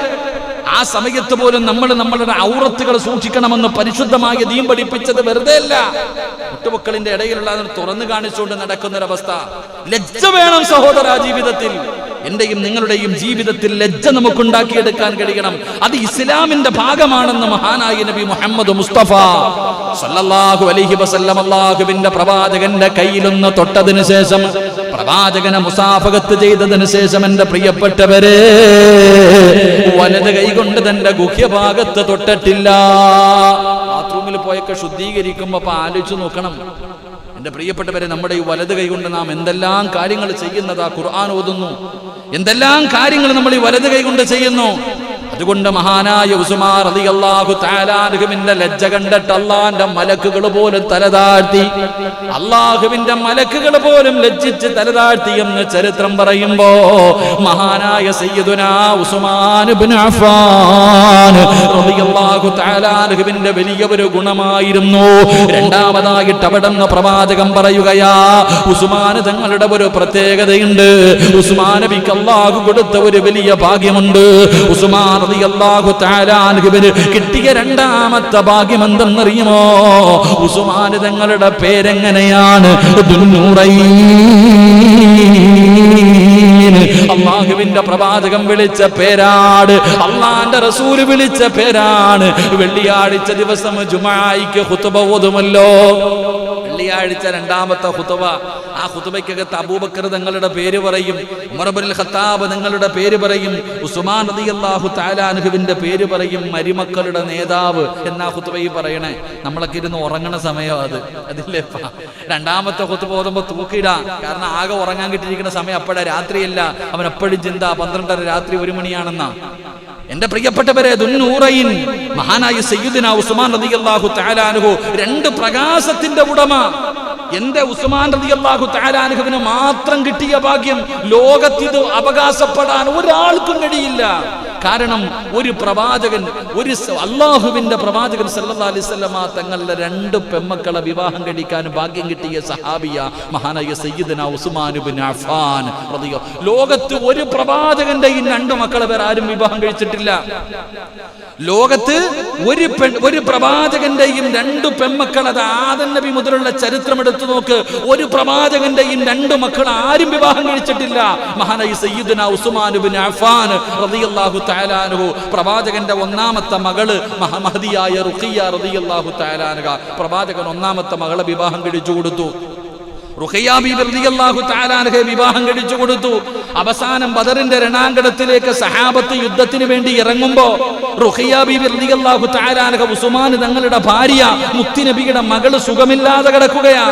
ആ സമയത്ത് പോലും നമ്മൾ നമ്മളുടെ ഔറത്തുകൾ സൂക്ഷിക്കണമെന്ന് പരിശുദ്ധമായ ദീൻ പഠിപ്പിച്ചത് വെറുതെ അല്ല. മുട്ടുമക്കളിന്റെ ഇടയിലുള്ള തുറന്നു കാണിച്ചുകൊണ്ട് നടക്കുന്നൊരവസ്ഥ. ലജ്ജ വേണം സഹോദര ജീവിതത്തിൽ. എന്റെയും നിങ്ങളുടെയും ജീവിതത്തിൽ ലജ്ജ നമുക്കുണ്ടാക്കിയെടുക്കാൻ കഴിയണം. അത് ഇസ്ലാമിന്റെ ഭാഗമാണെന്ന് മഹാനായ നബി മുഹമ്മദ് മുസ്തഫ സല്ലല്ലാഹു അലൈഹി വസല്ലം അല്ലാഹുവിന്റെ പ്രവാചകന്റെ കയ്യിലൊന്ന് തൊട്ടതിനു ശേഷം, പ്രവാചകനെ മുസാഫഹത്ത് ചെയ്തതിനു ശേഷം, എന്റെ പ്രിയപ്പെട്ടവരെ, വലത് കൈകൊണ്ട് തന്റെ ഗുഹ്യഭാഗത്ത് തൊട്ടിട്ടില്ല. ബാത്റൂമിൽ പോയൊക്കെ ശുദ്ധീകരിക്കുമ്പോ ആലോചിച്ച് നോക്കണം എന്റെ പ്രിയപ്പെട്ടവരെ, നമ്മുടെ ഈ വലത് കൈകൊണ്ട് നാം എന്തെല്ലാം കാര്യങ്ങൾ ചെയ്യുന്നതാ ഖുർആൻ ഓതുന്നു, എന്തെല്ലാം കാര്യങ്ങൾ നമ്മൾ ഈ വലത് കൈകൊണ്ട് ചെയ്യുന്നു. അതുകൊണ്ട് മഹാനായ ഉസ്മാൻ റളിയല്ലാഹു തആല അൻഹുവിന്റെ ലജ്ജ കണ്ടിട്ട് അല്ലാഹുവിന്റെ മലക്കുകൾ പോലും തലതാഴ്ത്തി, അല്ലാഹുവിന്റെ മലക്കുകൾ പോലും ലജ്ജിച്ച് തലതാഴ്ത്തി എന്ന് ചരിത്രം പറയുമ്പോ മഹാനായ സയ്യിദുനാ ഉസ്മാൻ ഇബ്നു അഫ്ഫാൻ റളിയല്ലാഹു തആല അൻഹുവിന്റെ വലിയ ഒരു ഗുണമായിരുന്നു. രണ്ടാമതായിട്ട് അവിടുന്ന് പ്രവാചകൻ പറയുകയാ, ഉസ്മാൻ തങ്ങളുടെ ഒരു പ്രത്യേകതയുണ്ട്. ഉസ്മാൻ നബിക്ക് അല്ലാഹു കൊടുത്ത ഒരു വലിയ ഭാഗ്യമുണ്ട്. ഉസ്മാൻ റളിയല്ലാഹു തആല അൻഹുവിന് കിട്ടിയ രണ്ടാമത്തെ ഭാഗ്യം എന്തെന്നറിയുമോ? ഉസ്മാൻ തങ്ങളുടെ പേരെങ്ങനെയാണ്? ദുന്നൂറൈൻ. അല്ലാഹുവിന്റെ പ്രവാചകൻ വിളിച്ച പേരാണ്, അല്ലാഹുവിന്റെ റസൂൽ വിളിച്ച പേരാണ്. വെള്ളിയാഴ്ച ദിവസം ജുമുഅയ്ക്ക് ഖുതുബ ഓതുമല്ലോ, വെള്ളിയാഴ്ച രണ്ടാമത്തെ ഖുതുബ. ആ ഖുതുബയ്ക്കകത്ത് അബൂബക്കർ തങ്ങളുടെ പേര് പറയും, ഉമർ ഇബ്നുൽ ഖത്താബ് തങ്ങളുടെ പേര് പറയും, ഉസ്മാൻ റളിയല്ലാഹു തആല അൻഹുവിന്റെ പേര് പറയും. മരുമക്കളുടെ നേതാവ് എന്നാ ഖുതുബയിൽ പറയണേ. നമ്മളൊക്കെ ഇരുന്ന് ഉറങ്ങണ സമയം അതില്ലേ. രണ്ടാമത്തെ ഖുതുബ ഓതുമ്പോ തൂക്കിടാ, കാരണം ആകെ ഉറങ്ങാൻ കിട്ടിയിരിക്കുന്ന സമയം അപ്പോഴാ, രാത്രിയല്ല. അവൻ എപ്പോഴും ചിന്ത 12:30 രാത്രി 1 മണിയാണെന്നാ. എന്റെ പ്രിയപ്പെട്ടവരെ, ദുന്നൂറൈൻ മഹാനായ സയ്യിദുനാ ഉസ്മാൻ റളിയല്ലാഹു തആല അൻഹു, രണ്ട് പ്രകാശത്തിന്റെ ഉടമ. എന്റെ ഉസ്മാൻ റളിയല്ലാഹു തആല അൻഹുവിന് മാത്രം കിട്ടിയ ഭാഗ്യം ലോകത്തിത് അവകാശപ്പെടാൻ ഒരാൾക്കും കഴിയില്ല. കാരണം ഒരു പ്രവാചകൻ, ഒരു അല്ലാഹുവിന്റെ പ്രവാചകൻ സല്ലല്ലാഹു അലൈഹി വസല്ലമ തങ്ങളുടെ 2 പെമ്മക്കളെ വിവാഹം കഴിക്കാൻ ഭാഗ്യം കിട്ടിയ സഹാബിയ മഹാനായ സയ്യിദുനാ ഉസ്മാൻ ഇബ്നു അഫ്ഫാൻ റളിയല്ലാഹു. ലോകത്ത് ഒരു പ്രവാചകന്റെയും 2 മക്കളെ വേറെ ആരും വിവാഹം കഴിച്ചിട്ടില്ല. ലോകത്ത് ഒരു പ്രവാചകന്റെയും 2 പെമ്മക്കൾ, അത് ആദം നബി മുതലുള്ള ചരിത്രം എടുത്തു നോക്ക്, ഒരു പ്രവാചകന്റെയും 2 മക്കൾ ആരും വിവാഹം കഴിച്ചിട്ടില്ല. മഹാനായ സയ്യിദുനാ ഉസ്മാൻ ഇബ്നു അഫ്ഫാൻ റളിയല്ലാഹു തആല അൻഹു, പ്രവാചകന്റെ 1ാമത്തെ മകള് മഹദിയായ റുഖിയ റളിയല്ലാഹു തആല അൻഹ, പ്രവാചകൻ 1ാമത്തെ മകളെ വിവാഹം കഴിച്ചു കൊടുത്തു. റുഖിയ ബീബി റളിയല്ലാഹു തആല അൻഹയെ വിവാഹം കഴിച്ചു കൊടുത്തു. അവസാനം ബദറിന്റെ രണാങ്കണത്തിലേക്ക് സഹാബത്ത് യുദ്ധത്തിന് വേണ്ടി ഇറങ്ങുമ്പോ റുഖിയ ബീബി റളിയല്ലാഹു തആല അൻഹ, ഉസ്മാൻ തങ്ങളുടെ ഭാര്യ മുത്തുനബിയുടെ മകള് സുഖമില്ലാതെ കിടക്കുകയാ.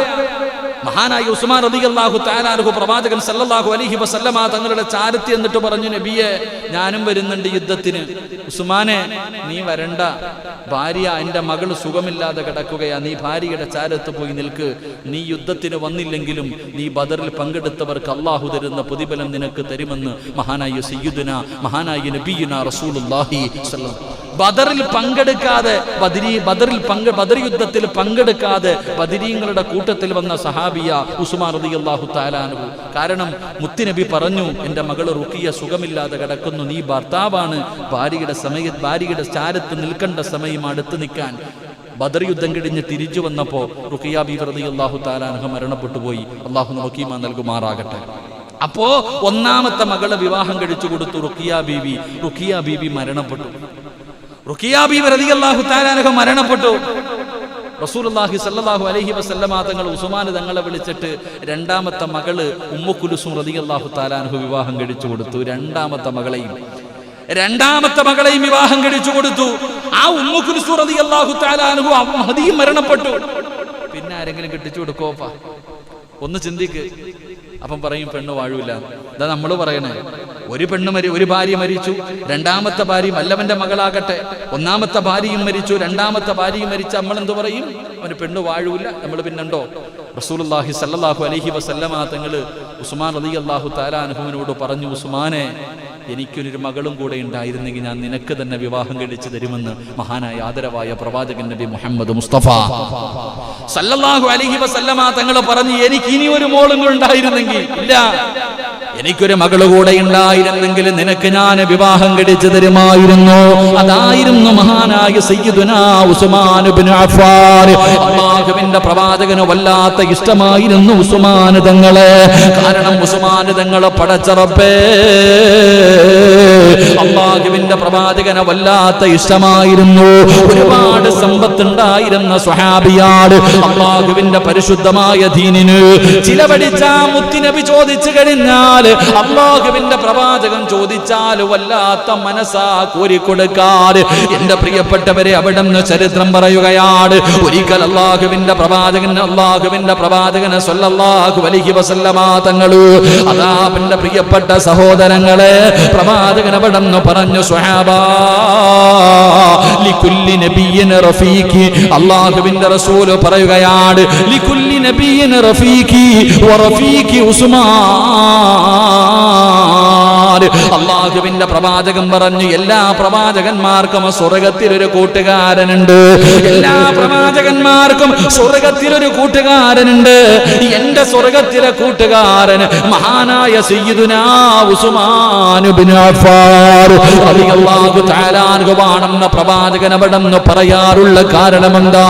മഹാനായ ഉസ്മാൻ റളിയല്ലാഹു തആല അൻഹു പ്രവാചകൻ സല്ലല്ലാഹു അലൈഹി വസല്ലമ തങ്ങളുടെ ചാരത്തി എന്നിട്ട് പറഞ്ഞു, നബിയെ, ഞാനും വരുന്നുണ്ട് യുദ്ധത്തിന്. ഉസ്മാനെ, നീ വരണ്ട, ഭാര്യ, എൻ്റെ മകള് സുഖമില്ലാതെ കിടക്കുകയാ, നീ ഭാര്യയുടെ ചാരത്ത് പോയി നിൽക്ക്. നീ യുദ്ധത്തിന് വന്നില്ലെങ്കിലും നീ ബദറിൽ പങ്കെടുത്തവർക്ക് അല്ലാഹു തരുന്ന പ്രതിഫലം നിനക്ക് തരുമെന്ന് മഹാനായ സയ്യിദുനാ, മഹാനായ നബിയുനാ റസൂലുള്ളാഹി സ്വല്ലല്ലാഹു. ബദറിൽ പങ്കെടുക്കാതെ, ബദർ യുദ്ധത്തിൽ പങ്കെടുക്കാതെ ബദരീങ്ങളുടെ കൂട്ടത്തിൽ വന്ന സഹാബിയ ഉസ്മാൻ റളിയല്ലാഹു തആല അൻഹു. കാരണം മുത്തുനബി പറഞ്ഞു, എൻ്റെ മകള് റുഖിയ സുഖമില്ലാതെ കിടക്കുന്നു, നീ ഭർത്താവാണ്, ഭാര്യയുടെ ചാരത്ത് നിൽക്കേണ്ട സമയം അടുത്ത് നിൽക്കാൻ. ബദർ യുദ്ധം കഴിഞ്ഞ് തിരിച്ചു വന്നപ്പോ റുഖിയ ബീവി റളിയല്ലാഹു തആല അൻഹ മരണപ്പെട്ടു പോയി. അല്ലാഹു നമുക്ക് ഈമാൻ നൽകുമാറാകട്ടെ. അപ്പോ 1ാമത്തെ മകളെ വിവാഹം കഴിച്ചു കൊടുത്തു റുഖിയ ബീവി മരണപ്പെട്ടു. റുഖിയ ബീവി റളിയല്ലാഹു തആല അൻഹ മരണപ്പെട്ടു. റസൂലുള്ളാഹി സ്വല്ലല്ലാഹു അലൈഹി വസല്ലമ തങ്ങൾ ഉസ്മാൻ തങ്ങളെ വിളിച്ചിട്ട് 2ാമത്തെ മകള് ഉമ്മു കുൽസൂം റളിയല്ലാഹു തആല അൻഹ വിവാഹം കഴിച്ചു കൊടുത്തു. 2ാമത്തെ മകളെയും വിവാഹം കഴിച്ചു കൊടുത്തു. ആ ഉമ്മു കുൽസൂം റളിയല്ലാഹു തആല അൻഹ മഹദിയും മരണപ്പെട്ടു. പിന്നെ ആരെങ്കിലും കെട്ടിച്ചു കൊടുക്കോപ്പാ? ഒന്ന് ചിന്തിക്ക്. അപ്പം പറയും പെണ്ണ് വാഴൂല. ഇതാ നമ്മൾ പറയണേ, ഒരു ഭാര്യ മരിച്ചു, 2ാമത്തെ ഭാര്യ വല്ലവന്റെ മകളാകട്ടെ, 1ാമത്തെ ഭാര്യയും മരിച്ചു, 2ാമത്തെ ഭാര്യയും മരിച്ച നമ്മൾ എന്ത് പറയും? അവന് പെണ്ണ് വാഴൂല. നമ്മൾ പിന്നെണ്ടോ? റസൂലുള്ളാഹി സ്വല്ലല്ലാഹു അലൈഹി വസല്ലമ തങ്ങൾ ഉസ്മാൻ റളിയല്ലാഹു തആല അൻഹുവിനോട് പറഞ്ഞു, ഉസ്മാനെ, എനിക്കൊരു മകളും കൂടെ ഉണ്ടായിരുന്നെങ്കിൽ ഞാൻ നിനക്ക് തന്നെ വിവാഹം കഴിച്ചു തരുമെന്ന് മഹാനായ ആദരവായ പ്രവാചകൻ നബി മുഹമ്മദ് മുസ്തഫ സല്ലല്ലാഹു അലൈഹി വസല്ലമ തങ്ങൾ പറഞ്ഞു, എനിക്ക് ഇനി ഒരു മോളും കൂടെ ഉണ്ടായിരുന്നെങ്കിൽ. ഇല്ല, എനിക്കൊരു മകള് കൂടെ ഉണ്ടായിരുന്നെങ്കിൽ നിനക്ക് ഞാൻ വിവാഹം കഴിച്ചു തരുമായിരുന്നു. അതായിരുന്നു മഹാനായ സയ്യിദുനാ ഉസ്മാൻ ഇബ്നു അഫ്ഫാൻ. അല്ലാഹുവിന്റെ പ്രവാചകന് വല്ലാത്ത ഇഷ്ടമായിരുന്നു ഉസ്മാൻ തങ്ങളെ. കാരണം ഉസ്മാൻ തങ്ങളെ പടച്ച റബ്ബേ, അല്ലാഹുവിന്റെ പ്രവാചകനെ വല്ലാത്ത ഇഷ്ടമായിരുന്നു. ഒരുപാട് സമ്പത്തുണ്ടായിരുന്ന സ്വഹാബിയാണ്. അല്ലാഹുവിന്റെ പരിശുദ്ധമായ ദീനിന് ചിലവഴിച്ച മുത്തുനബി ചോദിച്ചു കഴിഞ്ഞാൽ, അല്ലാഹുവിന്റെ പ്രവാചകൻ ചോദിച്ചാൽ വല്ലാത്ത മനസ്സാ കോരിക്കൊടുക്കാറ്. എന്റെ പ്രിയപ്പെട്ടവരെ, അവിടുന്ന് ചരിത്രം പറയുകയാണ്. ഒരിക്കൽ അല്ലാഹുവിന്റെ പ്രവാചകൻ സ്വല്ലല്ലാഹു അലൈഹി വസല്ലമ തങ്ങള് അതാ എന്റെ പ്രിയപ്പെട്ട സഹോദരങ്ങളെ, പ്രവാചകൻ അവിടുന്ന് പറഞ്ഞു, സ്വഹാബാ ലികുല്ലി നബിയ്യിൻ റഫീഖി. അല്ലാഹുവിന്റെ റസൂൽ പറയുകയാണ്, ലികുല്ലി നബിയ്യിൻ റഫീഖി വറഫീഖി ഉസ്മാൻ. അല്ലാഹുവിന്റെ പ്രവാചകൻ പറഞ്ഞു, എല്ലാ പ്രവാചകന്മാർക്കും സ്വർഗ്ഗത്തിൽ ഒരു കൂട്ടുകാരനുണ്ട്. എല്ലാ പ്രവാചകന്മാർക്കും സ്വർഗ്ഗത്തിൽ ഒരു കൂട്ടുകാരനുണ്ട്. എന്റെ സ്വർഗ്ഗത്തിലെ കൂട്ടുകാരൻ മഹാനായ സയ്യിദുനാ ഉസ്മാൻ ഇബ്നു അഫ്ഫാൻ റളിയല്ലാഹു തആല അൻഹു ആണെന്ന് പ്രവാചകൻ അവിടുന്ന് പറയാറുള്ള കാരണം എന്താ?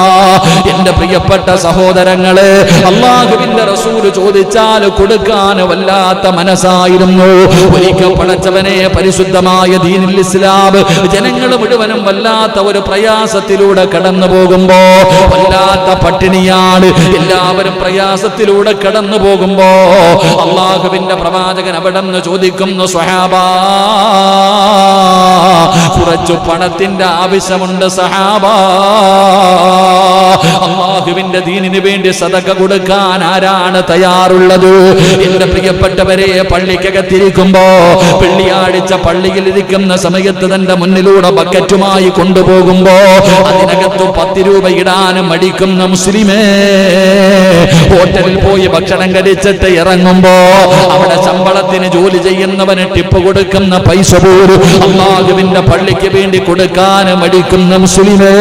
എന്റെ പ്രിയപ്പെട്ട സഹോദരങ്ങളെ, അല്ലാഹുവിന്റെ റസൂൽ ചോദിച്ചാൽ കൊടുക്കാൻ വല്ലാത്ത മനസ്സായിരുന്നു. ഒരിക്കൽ പടച്ചവനെ പരിശുദ്ധമായ ദീനുൽ ഇസ്ലാം ജനങ്ങൾ മുഴുവനും വല്ലാത്ത ഒരു പ്രയാസത്തിലൂടെ കടന്നു പോകുമ്പോ, വല്ലാത്ത പട്ടിണിയാണ്, എല്ലാവരും പ്രയാസത്തിലൂടെ കടന്നു പോകുമ്പോ അല്ലാഹുവിന്റെ പ്രവാചകൻ അവിടുന്ന് ചോദിക്കുന്നു, സ്വഹാബാ കുറച്ചു പണത്തിന്റെ ആവശ്യമുണ്ട് സഹാബാ, അല്ലാഹുവിന്റെ ദീനിന് വേണ്ടി സദഖ കൊടുക്കാൻ ആരാണ് തയ്യാറുള്ളത്? എന്റെ പ്രിയപ്പെട്ടവരെ, പള്ളിക്കകത്തിരിക്കുമ്പോ വെള്ളിയാഴ്ച പള്ളിയിൽ ഇരിക്കുന്ന സമയത്ത് തന്റെ മുന്നിലൂടെ ബക്കറ്റുമായി കൊണ്ടുപോകുമ്പോ അതിനകത്ത് 10 രൂപ ഇടാൻ മടിക്കുന്ന മുസ്ലിമേ, ഹോട്ടലിൽ പോയി ഭക്ഷണം കഴിച്ചിട്ട് ഇറങ്ങുമ്പോ അവിടെ ശമ്പളത്തിന് ജോലി ചെയ്യുന്നവന് ടിപ്പ് കൊടുക്കുന്ന പൈസ പോലും അല്ലാഹുവിന്റെ പള്ളിക്ക് വേണ്ടി കൊടുക്കാൻ മടിക്കുന്ന മുസ്ലിമേ,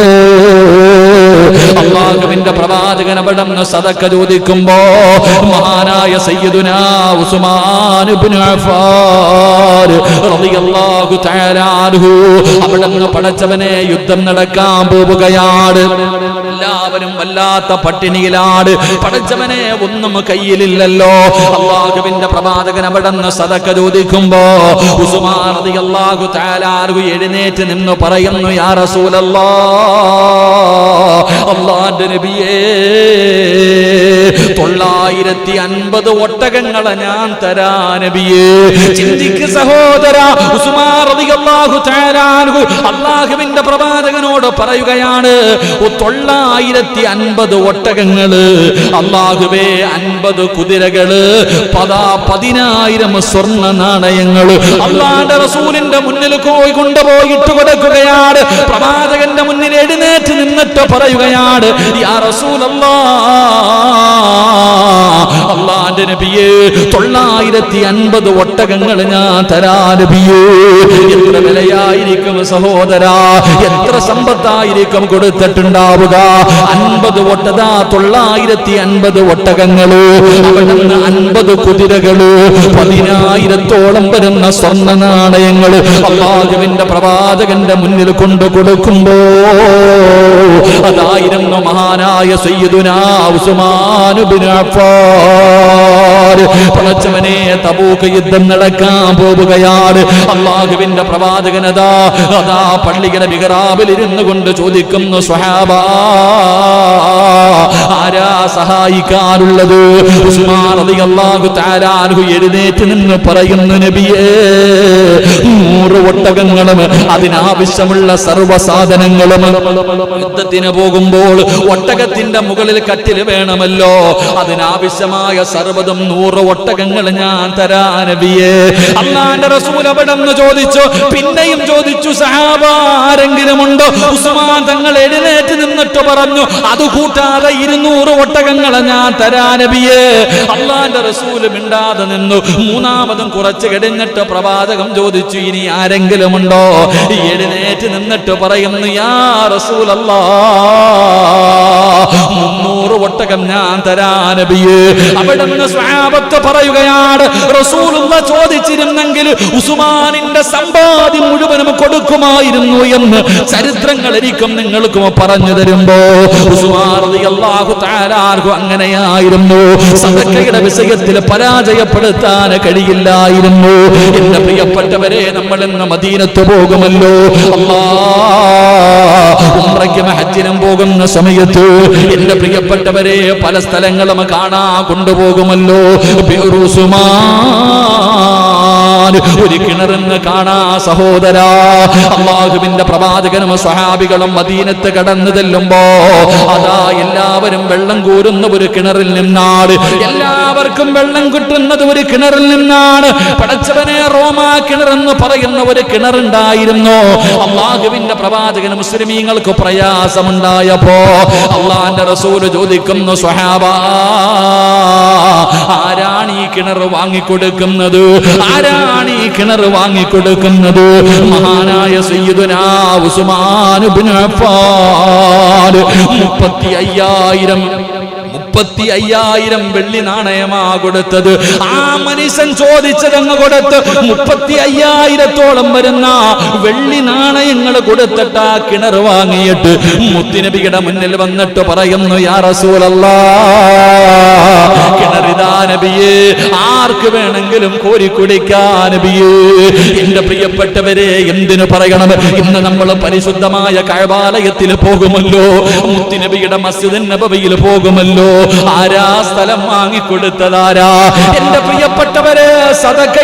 അല്ലാഹുവിന്റെ പ്രവാചകൻ അവിടുന്ന് സദഖ ചോദിക്കുമ്പോ മഹാനായ സയ്യിദുനാ ഉസ്മാൻ ഇബ്നു അഫ്ഫാൻ റളിയല്ലാഹു തആല അൻഹു അവിടുന്ന് പടച്ചവനെ യുദ്ധം നടക്കാൻ പോവുകയാണ്. എല്ലാവരും വല്ലാത്ത പട്ടിണിയിലാണ്. പടച്ചവനെ ഒന്നും കയ്യിലില്ലല്ലോ. അല്ലാഹുവിന്റെ പ്രവാചകൻ അവിടുന്ന് സദഖ ചോദിക്കുമ്പോ ഉസ്മാൻ റളിയല്ലാഹു തആല അൻഹു എഴുന്നേറ്റ് നിന്ന് പറയുന്നു, യാ റസൂലല്ലാഹ്, അല്ലാഹുവിന്റെ നബിയേ, 950 ഒട്ടകങ്ങളെ ഞാൻ തരാ നബിയേ. ചിന്തിക്ക് സഹോദര, ഉസ്മാൻ റളിയല്ലാഹു തആല അൻഹു അല്ലാഹുവിന്റെ പ്രവാചകനോട് പറയുകയാണ്, 950 ഒട്ടകങ്ങള്, അല്ലാഹുവേ 50 കുതിരകള്, 10,000 സ്വർണ്ണ നാണയങ്ങള് അല്ലാഹുവിന്റെ റസൂലിന്റെ മുന്നിൽ കൊണ്ടുപോയിട്ട് കൊടുക്കുകയാണ്. പ്രവാചകന്റെ മുന്നിൽ എഴുന്നേറ്റ് നിന്നിട്ട് പറയുകയാണ്, യാ റസൂലല്ലാഹ്, അല്ലാഹുവിന്റെ നബിയേ, 950 ഒട്ടകങ്ങൾ ഞാൻ തരാ നബിയേ. എത്ര വിലയായിരിക്കും സഹോദരാ, എത്ര സമ്പത്തായിരിക്കും കൊടുത്തിട്ടുണ്ടാവുക? 50 ഒട്ടതാ, 950 ഒട്ടകങ്ങള്, അവിടുന്ന് 50 കുതിരകള്, 10,000-ഓളം വരുന്ന സ്വർണ്ണ നാണയങ്ങള് അല്ലാഹുവിന്റെ പ്രവാചകന്റെ മുന്നിൽ കൊണ്ടു കൊടുക്കുമ്പോ അതായിരുന്നു മഹാനായ സയ്യിദുനാ ഉസ്മാൻ ഇബ്നു അഫ്ഫാൻ. പടച്ചവനെ, തബൂക്ക് യുദ്ധം നടക്കാൻ പോവുകയാണ്. അല്ലാഹുവിന്റെ പ്രവാചകൻ അതാ പള്ളിയുടെ മിഹ്റാബിൽ ഇരുന്നു കൊണ്ട് ചോദിക്കുന്നു, സ്വഹാബാ ആരാ സഹായിക്കാനുള്ളത്? ഉസ്മാൻ റളിയല്ലാഹു തആല അൻഹു എഴുന്നേറ്റ് നിന്ന് പറയുന്നു, നബിയേ, 100 ഒട്ടകങ്ങളും അതിനാവശ്യമുള്ള സർവ്വ സാധനങ്ങളും. യുദ്ധത്തിന് പോകുമ്പോൾ ഒട്ടകത്തിന്റെ മുകളിൽ കട്ടിൽ വേണമല്ലോ, അതിനാവശ്യമായ സർവ്വതും 100 ഒട്ടകങ്ങൾ ഞാൻ തരാ നബിയേ. അല്ലാഹുവിന്റെ റസൂൽ അവിടുന്ന് ചോദിച്ചു, പിന്നെയും ചോദിച്ചു, സഹാബ ആരെങ്കിലും ഉണ്ടോ? ഉസ്മാൻ തങ്ങൾ എഴുന്നേറ്റ് നിന്നിട്ട് എന്നിട്ട് പറഞ്ഞു, അത് കൂട്ടാതെ 200 ഒട്ടകങ്ങളെ ഞാൻ തരാ നബിയേ. അള്ളാന്റെ റസൂൽ മിണ്ടാതെ നിന്നു. മൂന്നാമതും കുറച്ച് കഴിഞ്ഞിട്ട് പ്രവാചകം ചോദിച്ചു, ഇനി ആരെങ്കിലും ഉണ്ടോ? എഴുന്നേറ്റ് നിന്നിട്ട് പറയുന്നു, യാ റസൂലല്ലാഹ്, 300 ഒട്ടകം ഞാൻ തരാ നബിയേ. അവിടെ നിന്ന് സ്വഹാബത്ത് പറയുകയാണ്, റസൂലുള്ളാഹ് ചോദിച്ചിരുന്നെങ്കിൽ ഉസ്മാനിന്റെ സമ്പാദ്യം മുഴുവനും കൊടുക്കുമായിരുന്നു എന്ന് ചരിത്രങ്ങൾ എനിക്കും നിങ്ങൾക്കും പറഞ്ഞു തരുമ്പോ ഉസ്മാൻ റളിയല്ലാഹു തആല അൻഹു അങ്ങനെയായിരുന്നു. സദഖയുടെ വിഷയത്തിൽ പരാജയപ്പെടുത്താൻ കഴിയില്ലായിരുന്നു. എന്റെ പ്രിയപ്പെട്ടവരെ, നമ്മൾ ഇന്ന് മദീനത്ത് പോകുമല്ലോ, ഉംറയ്ക്കും ഹജ്ജിനും പോകുന്ന സമയത്ത് എന്റെ പ്രിയപ്പെട്ടവരെ പല സ്ഥലങ്ങളും കാണാൻ കൊണ്ടുപോകുമല്ലോ. ഒരു കിണറിന്ന് കാണാ സഹോദരാ. അല്ലാഹുവിന്റെ പ്രവാചകനും സ്വഹാബികളും മദീനത്ത് കടന്നു ചെല്ലുമ്പോ അതാ എല്ലാവരും വെള്ളം കോരുന്ന ഒരു കിണറിൽ നിന്നാണ്. എല്ലാവർക്കും വെള്ളം കിട്ടുന്നത് ഒരു കിണറിൽ നിന്നാണ്. പടച്ചവനെ, റോമാ കിണറെന്ന് പറയുന്ന ഒരു കിണറുണ്ടായിരുന്നു. അല്ലാഹുവിന്റെ പ്രവാചകൻ മുസ്ലിമീങ്ങൾക്ക് പ്രയാസമുണ്ടായപ്പോ അള്ളാന്റെ റസൂൽ ചോദിക്കുന്നു, സ്വഹാബാ, ആരാണ് ഈ കിണർ വാങ്ങിക്കൊടുക്കുന്നത്? ആരാണ് ഈ കിണർ വാങ്ങിക്കൊടുക്കുന്നത്? മഹാനായ സയ്യിദുനാ ഉസ്മാൻ ഇബ്നു അഫ്ഫാൻ 35,000 വെള്ളി നാണയമാ കൊടുത്തത്. ആ മനുഷ്യൻ ചോദിച്ചതങ്ങ് കൊടുത്ത് 35,000-ഓളം വരുന്ന വെള്ളി നാണയങ്ങൾ കൊടുത്തിട്ട് ആ കിണർ വാങ്ങിയിട്ട് മുത്തുനബിയുടെ മുന്നിൽ വന്നിട്ട് പറയുന്നു, യാ റസൂലല്ലാഹ്, കിണറിതാ നബിയേ, ആർക്ക് വേണമെങ്കിലും കോരി കുടിക്കാൻ നബിയേ. എന്റെ പ്രിയപ്പെട്ടവരെ, എന്തിനു പറയണം, ഇന്ന് നമ്മൾ പരിശുദ്ധമായ കഅബാലയത്തിൽ പോകുമല്ലോ, മുത്തുനബിയുടെ മസ്ജിദ് നബവിയിൽ പോകുമല്ലോ. ആരാ സ്ഥലം വാങ്ങിക്കൊടുത്തതാരാ? എന്റെ പ്രിയപ്പെട്ടവരെ, സദഖ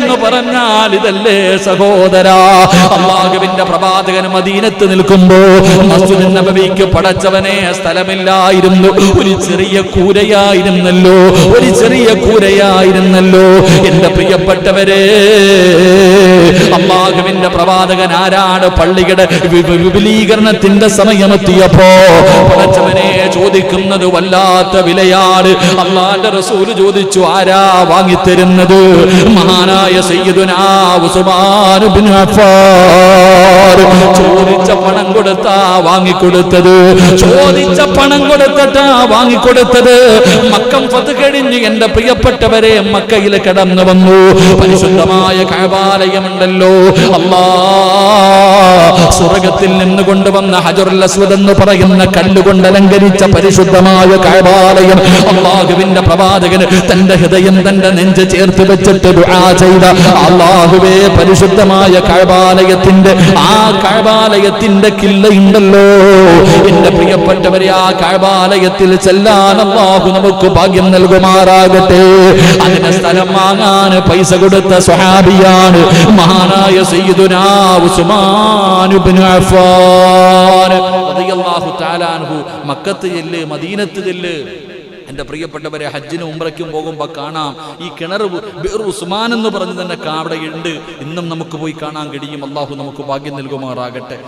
എന്ന് പറഞ്ഞാൽ ഇതല്ലേ സഹോദരാ? അല്ലാഹുവിന്റെ പ്രവാചകൻ മദീനത്ത് നിൽക്കുമ്പോ മസ്ജിദ് നബവിക്ക് പടച്ചവനെ സ്ഥലമില്ലായിരുന്നു. ഒരു ചെറിയ കൂരയായിരുന്നല്ലോ. എന്റെ പ്രിയപ്പെട്ടവരെ, അല്ലാഹുവിന്റെ പ്രവാചകൻ ആരാണ്? പള്ളിയുടെ വിപുലീകരണത്തിന്റെ സമയമെത്തിയപ്പോ പടച്ചവനെ ചോദിക്കുന്നത് വല്ലാത്ത വിലയാണ്. അല്ലാഹുവിന്റെ റസൂൽ ചോദിച്ചു, ആരാ വാങ്ങിത്തരുന്നത്? മഹാനായ സയ്യിദുനാ ഉസ്മാൻ ഇബ്നു അഫ്ഫാൻ. ചോദിച്ച പണം കൊടുത്താ വാങ്ങിക്കൊടുത്തത്. മക്കം ഫത്ഹ് കഴിഞ്ഞ് എന്റെ പ്രിയപ്പെട്ടവരെ മക്കയിൽ കടന്നു വന്നു. പരിശുദ്ധമായ കഅബാലയമുണ്ടല്ലോ, അല്ലാഹ് സ്വർഗ്ഗത്തിൽ നിന്ന് കൊണ്ടുവന്ന ഹജറുൽ അസ്വദ് എന്ന് പറയുന്ന കല്ലുകൊണ്ട് അലങ്കരിച്ച പരിശുദ്ധമായ കഅബാലയം. അല്ലാഹുവിന്റെ പ്രവാചകൻ തന്റെ ഹൃദയം, തന്റെ നെഞ്ച് ചേർത്ത് വെച്ചിട്ട് ദുആ ചെയ്ത, അല്ലാഹുവേ, പരിശുദ്ധമായ കഅബാലയത്തിന്റെ കില്ലയുണ്ടല്ലോ, എന്റെ പ്രിയപ്പെട്ടവരെ, ആ കഅബാലയത്തിൽ ചെല്ലാൻ അല്ലാഹു നമുക്ക് ഭാഗ്യം നൽകുമാറാകട്ടെ. അതിന് സ്ഥലം വാങ്ങാൻ പൈസ കൊടുത്ത സ്വഹാബിയാണ് മഹാനായ സയ്യിദുനാ ഉസ്മാൻ ഇബ്നു അഫ്ഫാൻ റളിയല്ലാഹു തആല അൻഹു. മക്കത്ത് ചെല്ല്, മദീനത്ത് ചെല്ല്. എന്റെ പ്രിയപ്പെട്ടവരെ, ഹജ്ജിനും ഉംറയ്ക്കും പോകുമ്പോൾ കാണാം ഈ കിണർ ബിർ ഉസ്മാൻ എന്ന് പറഞ്ഞ് തന്നെ അവിടെ ഉണ്ട്. ഇന്നും നമുക്ക് പോയി കാണാൻ കഴിയും. അല്ലാഹു നമുക്ക് ഭാഗ്യം നൽകുമാറാകട്ടെ.